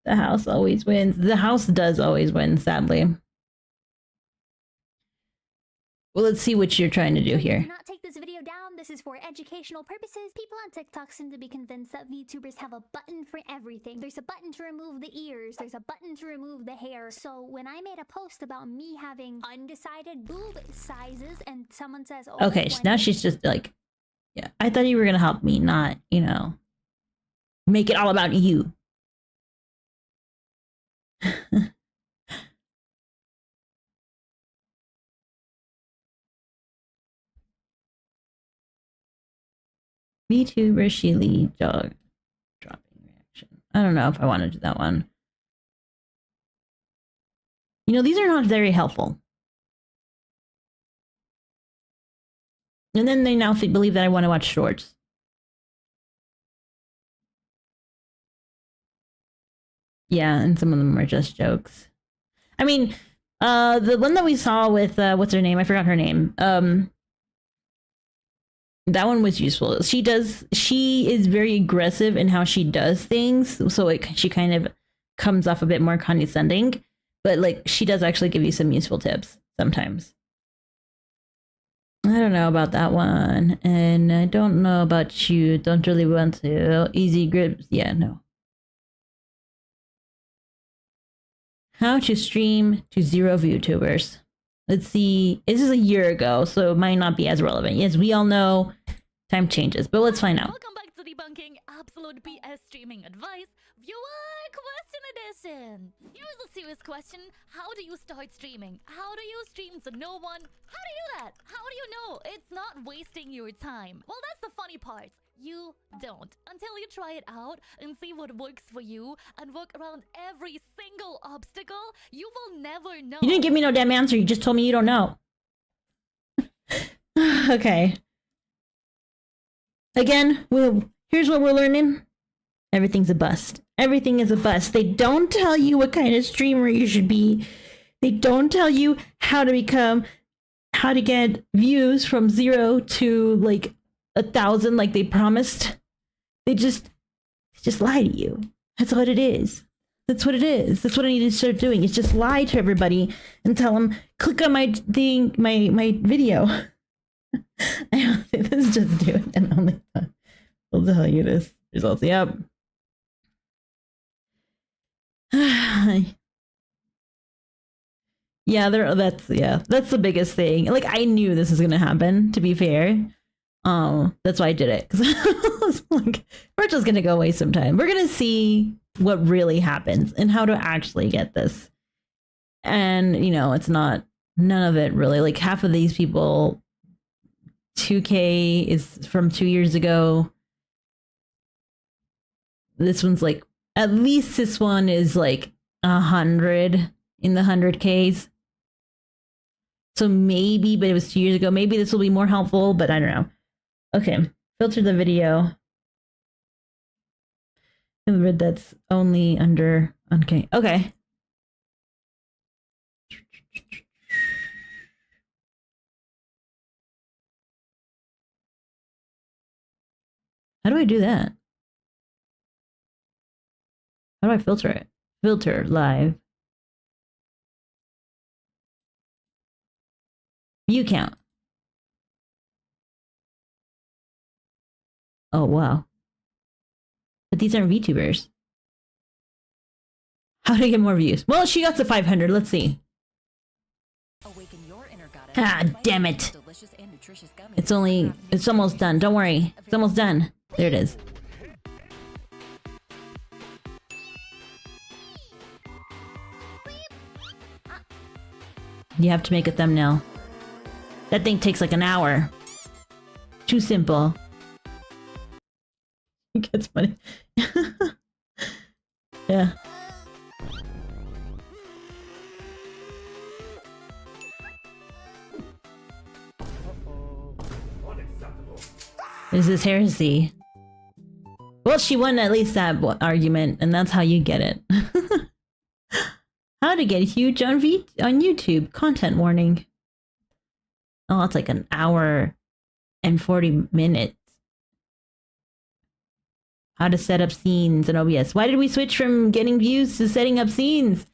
The house always wins. The house does always win, sadly. Well, let's see what you're trying to do here. Do not take this video down. This is for educational purposes. People on TikTok seem to be convinced that VTubers have a button for everything. There's a button to remove the ears. There's a button to remove the hair. So when I made a post about me having undecided boob sizes and someone says, oh, okay, now she's just like, yeah, I thought you were going to help me, not, you know, make it all about you. VTuber Sheely dog dropping reaction. I don't know if I want to do that one. You know, these are not very helpful. And then they now believe that I want to watch shorts. Yeah, and some of them are just jokes. I mean, the one that we saw with what's her name? I forgot her name. That one was useful. She is very aggressive in how she does things, so like she kind of comes off a bit more condescending, but like she does actually give you some useful tips sometimes. I don't know about that one, and I don't know about you. Don't really want to. Easy grips. Yeah, no. How to stream to 0 VTubers. Let's see. This is a year ago, so it might not be as relevant. Yes, we all know time changes, but let's find out. Welcome back to debunking absolute BS streaming advice, viewer question edition. Here's a serious question. How do you start streaming? How do you stream so no one? How do you do that? How do you know it's not wasting your time? Well, that's the funny part. You don't. Until you try it out and see what works for you and work around every single obstacle, you will never know. You didn't give me no damn answer. You just told me you don't know. Okay. Again, here's what we're learning. Everything's a bust. Everything is a bust. They don't tell you what kind of streamer you should be. They don't tell you how to get views from 0 to like 1,000 like they promised. They just lie to you. That's what it is. That's what it is. That's what I need to start doing. Is just lie to everybody and tell them, click on my thing, my video. I don't think this is just do it and only will tell you this results. Yep. Yeah, that's the biggest thing. Like I knew this was gonna happen, to be fair. That's why I did it, because I was like, we're just gonna go waste some time. We're gonna see what really happens and how to actually get this. And you know, it's not none of it really. Like half of these people, 2K is from 2 years ago. This one's like, at least this one is like 100 in the 100Ks. So maybe, but it was 2 years ago. Maybe this will be more helpful, but I don't know. Okay, Filter the video. That's only under. Okay. Okay. How do I do that? How do I filter it? Filter live. View count. Oh, wow. But these aren't VTubers. How to get more views? Well, she got to 500. Let's see. Ah, damn it. It's almost done. Don't worry. It's almost done. There it is. You have to make a thumbnail. That thing takes like an hour. Too simple. It gets funny. Yeah. This is heresy. Well, she won at least that argument, and that's how you get it. How to get huge on YouTube. Content warning. Oh, it's like an hour and 40 minutes. How to set up scenes in OBS. Why did we switch from getting views to setting up scenes?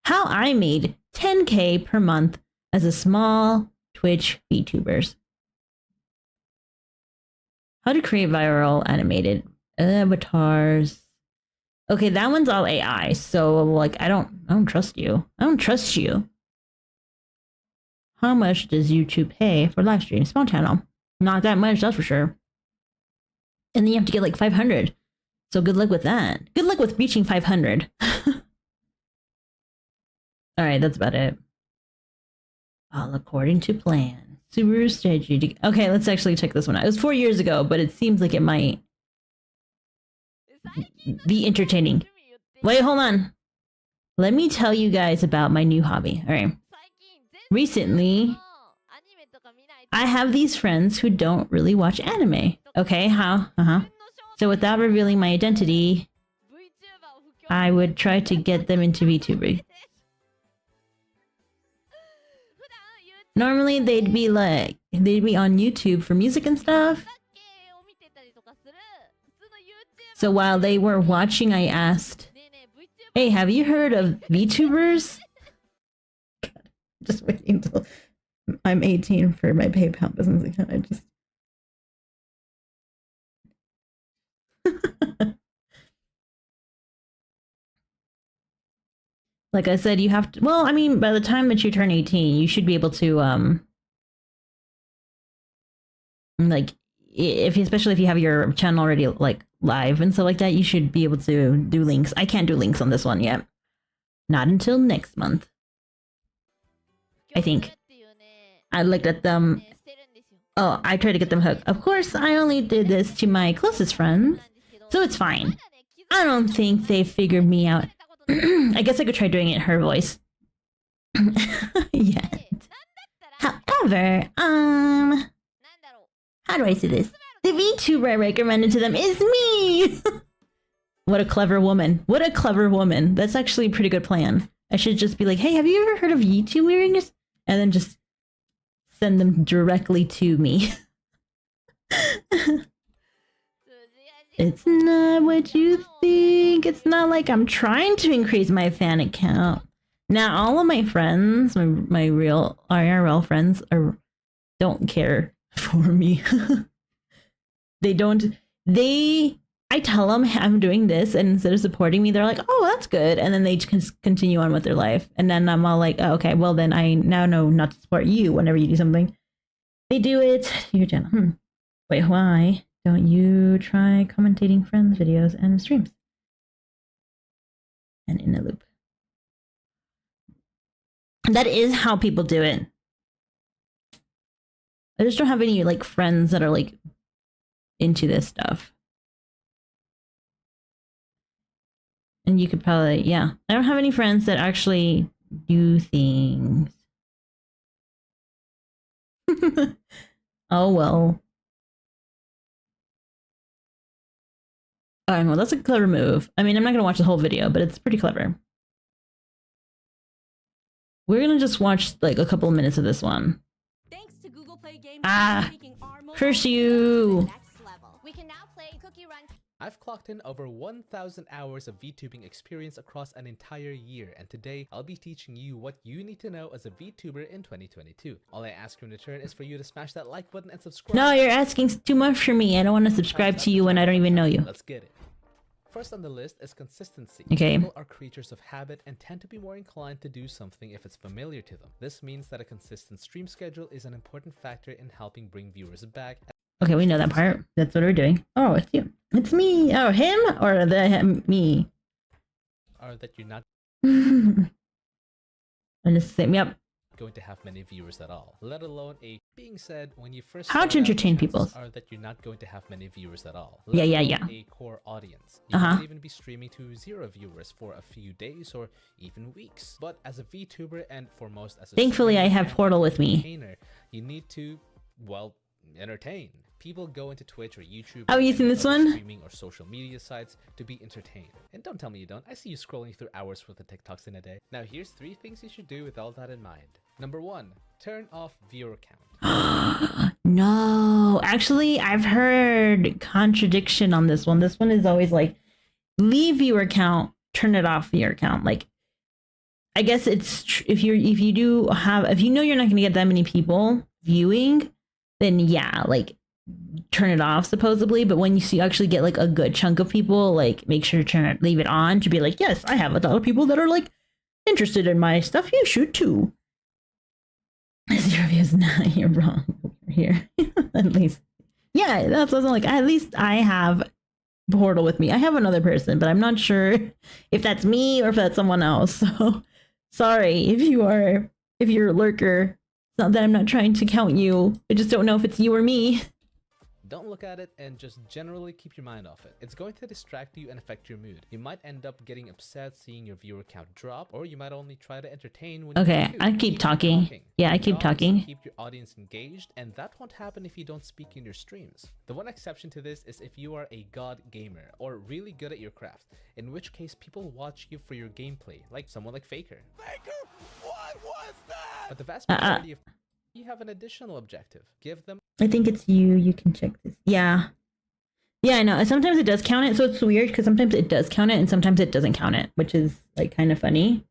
How I made 10K per month as a small Twitch VTubers. How to create viral animated avatars. Okay, that one's all AI, so like I don't trust you. I don't trust you. How much does YouTube pay for live stream? Small channel. Not that much, that's for sure. And then you have to get like 500. So good luck with that. Good luck with reaching 500. Alright, that's about it. All according to plan. Subaru strategy. Okay, let's actually check this one out. It was 4 years ago, but it seems like it might be entertaining. Wait, hold on. Let me tell you guys about my new hobby. Alright. Recently, I have these friends who don't really watch anime. Okay, how? So without revealing my identity, I would try to get them into VTuber. Normally they'd be on YouTube for music and stuff. So while they were watching, I asked, "Hey, have you heard of VTubers?" God, just waiting until I'm 18 for my PayPal business account. I just like I said, you have to, well, I mean, by the time that you turn 18, you should be able to, like, especially if you have your channel already, like, live and stuff like that, you should be able to do links. I can't do links on this one yet. Not until next month. I think. I looked at them. Oh, I tried to get them hooked. Of course, I only did this to my closest friends, so it's fine. I don't think they figured me out. I guess I could try doing it in her voice. Yet. However, how do I say this? The VTuber I recommended to them is me! What a clever woman. What a clever woman. That's actually a pretty good plan. I should just be like, hey, have you ever heard of YouTubers? And then just send them directly to me. It's not what you think. It's not like I'm trying to increase my fan account. Now, all of my friends, my real IRL friends, don't care for me. I tell them I'm doing this, and instead of supporting me, they're like, oh, that's good. And then they just continue on with their life. And then I'm all like, oh, okay, well, then I now know not to support you whenever you do something. They do it. Your channel. Wait, why don't you try commentating friends' videos and streams? And in a loop. That is how people do it. I just don't have any like friends that are like into this stuff. And you could probably, yeah. I don't have any friends that actually do things. Oh well. Oh, well, that's a clever move. I mean, I'm not gonna watch the whole video, but it's pretty clever. We're gonna just watch like a couple of minutes of this one. Thanks to Google Play Games, Curse you! we can now play Cookie Run. I've clocked in over 1,000 hours of VTubing experience across an entire year, and today I'll be teaching you what you need to know as a VTuber in 2022. All I ask you in return is for you to smash that like button and subscribe. No, you're asking too much for me. I don't want to subscribe to you when I don't even know you. Let's get it. First on the list is consistency. Okay. People are creatures of habit and tend to be more inclined to do something if it's familiar to them. This means that a consistent stream schedule is an important factor in helping bring viewers back. Okay, we know that part. That's what we're doing. Oh, it's you. It's me. Oh, him or me? Or that you're not I'm just saying, yep. going to have many viewers at all, let alone a being said when you first How to entertain people. Are that you're not going to have many viewers at all. Yeah. A core audience. You might even be streaming to 0 viewers for a few days or even weeks. But as a VTuber and foremost as a Thankfully, I have Portal with me. You need to, well, entertain. People go into Twitch or YouTube. Are you using this one? Streaming or social media sites to be entertained. And don't tell me you don't. I see you scrolling through hours worth of TikToks in a day. Now here's 3 things you should do with all that in mind. Number 1, turn off viewer count. No, actually, I've heard contradiction on this one. This one is always like, leave viewer count, turn it off viewer count. Like, I guess it's if you know you're not going to get that many people viewing, then yeah, like turn it off supposedly. But when you actually get like a good chunk of people, like make sure to leave it on to be like, yes, I have a lot of people that are like interested in my stuff. You should too. 0 views. Nah, you're wrong here. At least, yeah, that's what I'm like. At least I have Portal with me. I have another person, but I'm not sure if that's me or if that's someone else. So sorry if you're a lurker. It's not that I'm not trying to count you. I just don't know if it's you or me. Don't look at it and just generally keep your mind off it. It's going to distract you and affect your mood. You might end up getting upset seeing your viewer count drop, or you might only try to entertain when okay, I keep talking. Yeah, I keep talking. Keep your audience engaged, and that won't happen if you don't speak in your streams. The one exception to this is if you are a god gamer or really good at your craft, in which case people watch you for your gameplay, like someone like Faker. Faker, what was that? But the vast majority of you have an additional objective. Give them. I think it's you. You can check this. Yeah. Yeah, I know. Sometimes it does count it. So it's weird because sometimes it does count it and sometimes it doesn't count it, which is like kind of funny,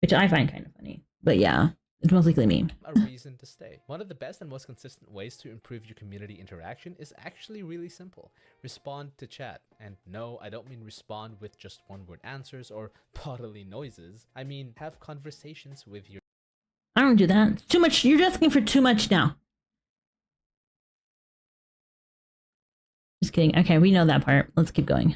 which I find kind of funny. But yeah, it's most likely me. A reason to stay. One of the best and most consistent ways to improve your community interaction is actually really simple. Respond to chat. And no, I don't mean respond with just one-word answers or bodily noises. I mean have conversations with your. I don't do that. It's too much. You're asking for too much now. Just kidding. Okay, we know that part. Let's keep going.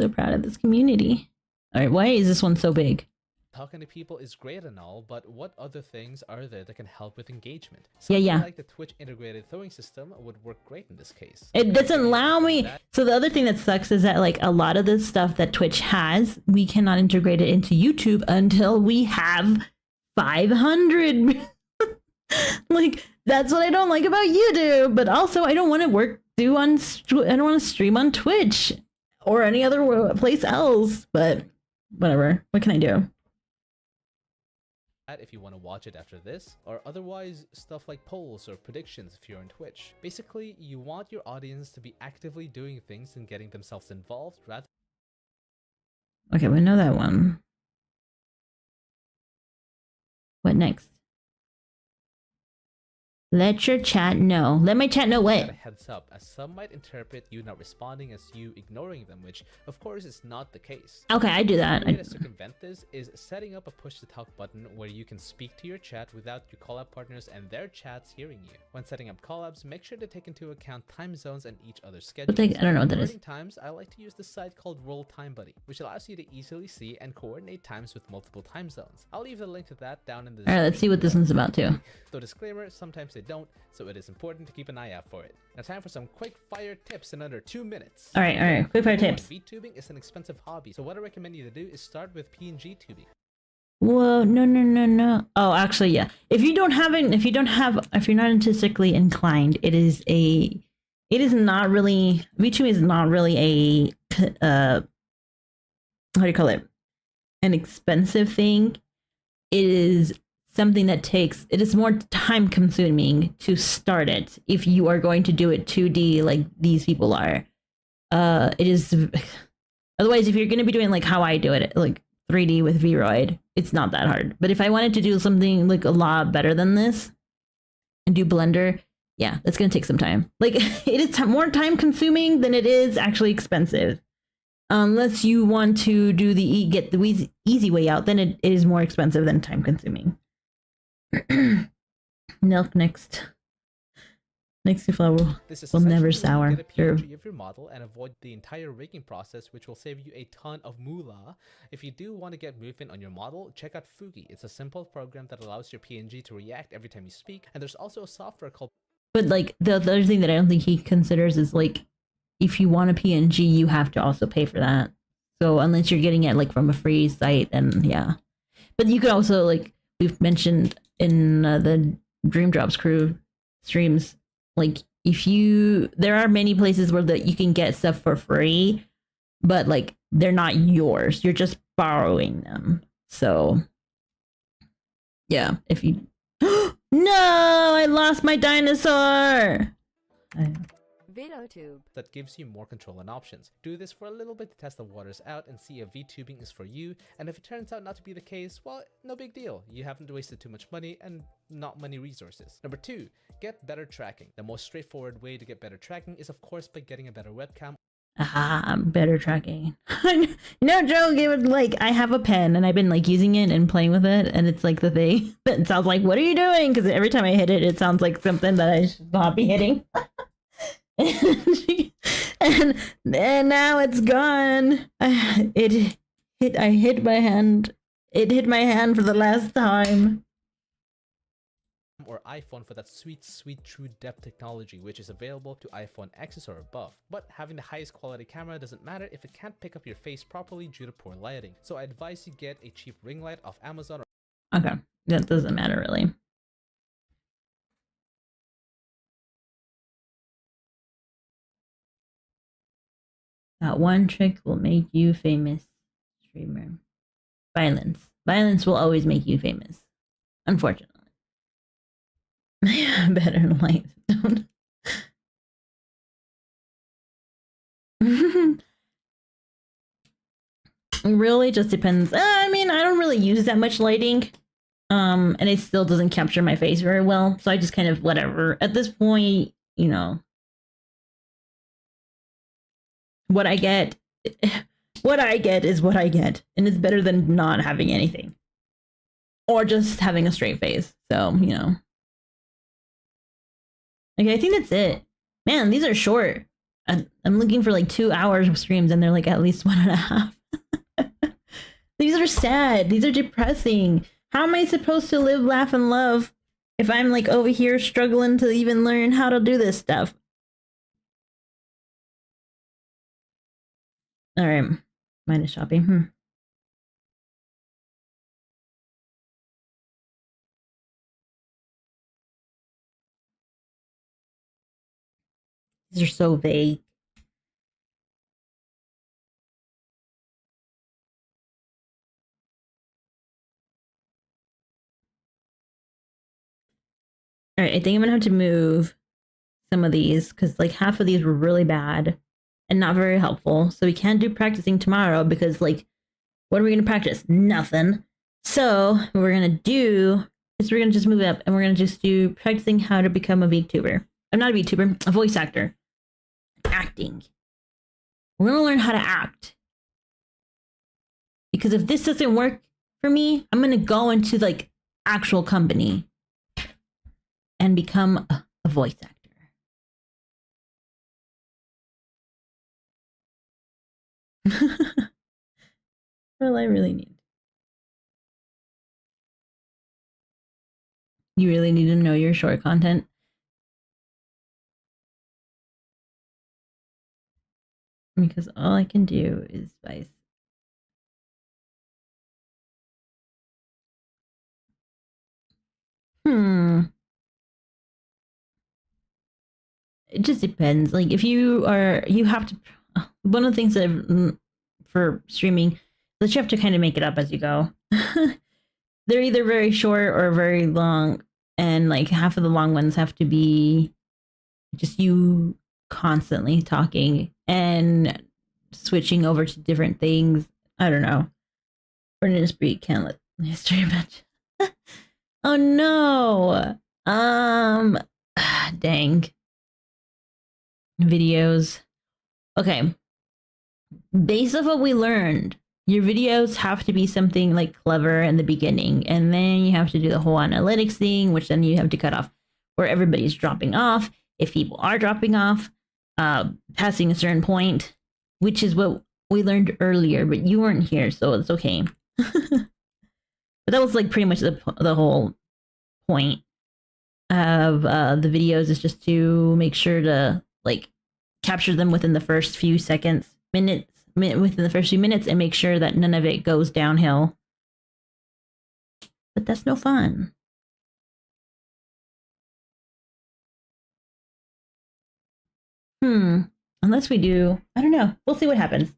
So proud of this community. All right, why is this one so big? Talking to people is great and all, but what other things are there that can help with engagement? Yeah. Like the Twitch integrated throwing system would work great in this case. It doesn't allow me. So the other thing that sucks is that like a lot of the stuff that Twitch has, we cannot integrate it into YouTube until we have 500. Like that's what I don't like about YouTube. But also I don't want to I don't want to stream on Twitch or any other place else. But whatever. What can I do? If you want to watch it after this, or otherwise stuff like polls or predictions if you're on Twitch. Basically, you want your audience to be actively doing things and getting themselves involved rather. Okay, we know that one. What next? Let your chat know. Let my chat know what? A heads up, as some might interpret you not responding as you ignoring them, which of course is not the case. Okay, I do that. The way to circumvent this is setting up a push to talk button where you can speak to your chat without your collab partners and their chats hearing you. When setting up collabs, make sure to take into account time zones and each other's schedules. I don't know what that is. Times, I like to use the site called World Time Buddy, which allows you to easily see and coordinate times with multiple time zones. I'll leave the link to that down in the description. Alright, let's see what this one's about too. Though disclaimer, sometimes they don't, so it is important to keep an eye out for it. Now time for some quick fire tips in under 2 minutes. Alright, quick fire tips. VTubing is an expensive hobby, so what I recommend you to do is start with PNG tubing. Whoa, no. Oh, actually, yeah. If you're not artistically inclined, it is a it is not really, VTubing is not really a how do you call it, an expensive thing. It is something that takes, it is more time consuming to start it if you are going to do it 2D like these people are. It is, otherwise if you're going to be doing like how I do it, like 3D with Vroid, it's not that hard. But if I wanted to do something like a lot better than this and do Blender, yeah, that's going to take some time. Like it is more time consuming than it is actually expensive. Unless you want to do get the easy way out, then it is more expensive than time consuming. Milk next to flour will never sour. Get a PNG of your model and avoid the entire rigging process, which will save you a ton of moolah. If you do want to get movement on your model, check out Fugi. It's a simple program that allows your PNG to react every time you speak, and there's also a software called. But like the other thing that I don't think he considers is like, if you want a PNG, you have to also pay for that. So unless you're getting it like from a free site, then yeah. But you could also, like we've mentioned in the Dream Drops crew streams, like there are many places where you can get stuff for free, but like they're not yours. You're just borrowing them. So yeah, if you no, I lost my dinosaur. VidoTube that gives you more control and options. Do this for a little bit to test the waters out and see if VTubing is for you, and if it turns out not to be the case, well, no big deal. You haven't wasted too much money and not many resources. Number 2, get better tracking. The most straightforward way to get better tracking is of course by getting a better webcam. Better tracking. No joke, it was like I have a pen and I've been like using it and playing with it, and it's like the thing that sounds like, what are you doing? Because every time I hit it, it sounds like something that I should not be hitting. and now it's gone. I hit my hand. It hit my hand for the last time. Or iPhone for that sweet true depth technology, which is available to iPhone XS or above. But having the highest quality camera doesn't matter if it can't pick up your face properly due to poor lighting. So I advise you get a cheap ring light off Amazon. Okay, that doesn't matter really. That one trick will make you famous, streamer. Violence. Violence will always make you famous. Unfortunately. Better light. It really just depends. I mean, I don't really use that much lighting. And it still doesn't capture my face very well. So I just kind of whatever. At this point, you know. What I get is what I get, and it's better than not having anything, or just having a straight face. So, you know. Okay, I think that's it. Man, these are short. I'm looking for like 2 hours of streams, and they're like at least 1.5. These are sad. These are depressing. How am I supposed to live, laugh, and love if I'm like over here struggling to even learn how to do this stuff? All right, minus shopping. These are so vague. All right, I think I'm gonna have to move some of these because like half of these were really bad and not very helpful. So we can't do practicing tomorrow because like, what are we gonna practice? Nothing. So what we're gonna do is we're gonna just move it up and we're gonna just do practicing how to become a VTuber. I'm not a VTuber, a voice actor. Acting. We're gonna learn how to act. Because if this doesn't work for me, I'm gonna go into like actual company and become a voice actor. Well, I really need. You really need to know your short content. Because all I can do is spice. it just depends. Like if you have to, one of the things that for streaming that you have to kind of make it up as you go. They're either very short or very long, and like half of the long ones have to be just you constantly talking and switching over to different things. I don't know. Brendan Spree can't let history match. Oh no. Dang. Videos. Okay. Based off what we learned, your videos have to be something like clever in the beginning, and then you have to do the whole analytics thing, which then you have to cut off where everybody's dropping off. If people are dropping off, passing a certain point, which is what we learned earlier, but you weren't here, so it's okay. But that was like pretty much the whole point of the videos, is just to make sure to like capture them within the first few seconds, within the first few minutes, and make sure that none of it goes downhill. But that's no fun. Unless we do, I don't know. We'll see what happens.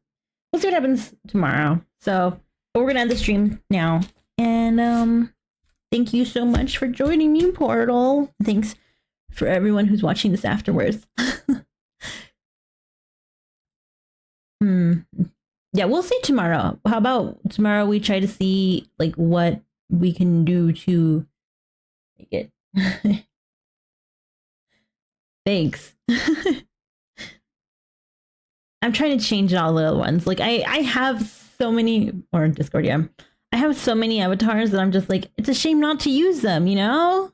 We'll see what happens tomorrow. So, but we're gonna end the stream now. And thank you so much for joining me, Portal. Thanks for everyone who's watching this afterwards. Yeah, we'll see tomorrow. How about tomorrow we try to see like what we can do to make it. Thanks. I'm trying to change all the other ones. Like I have so many, or Discord, yeah. I have so many avatars that I'm just like, it's a shame not to use them, you know?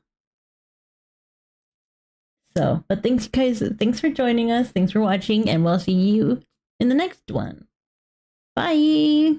So, but thanks guys, thanks for joining us, thanks for watching, and we'll see you in the next one. Bye!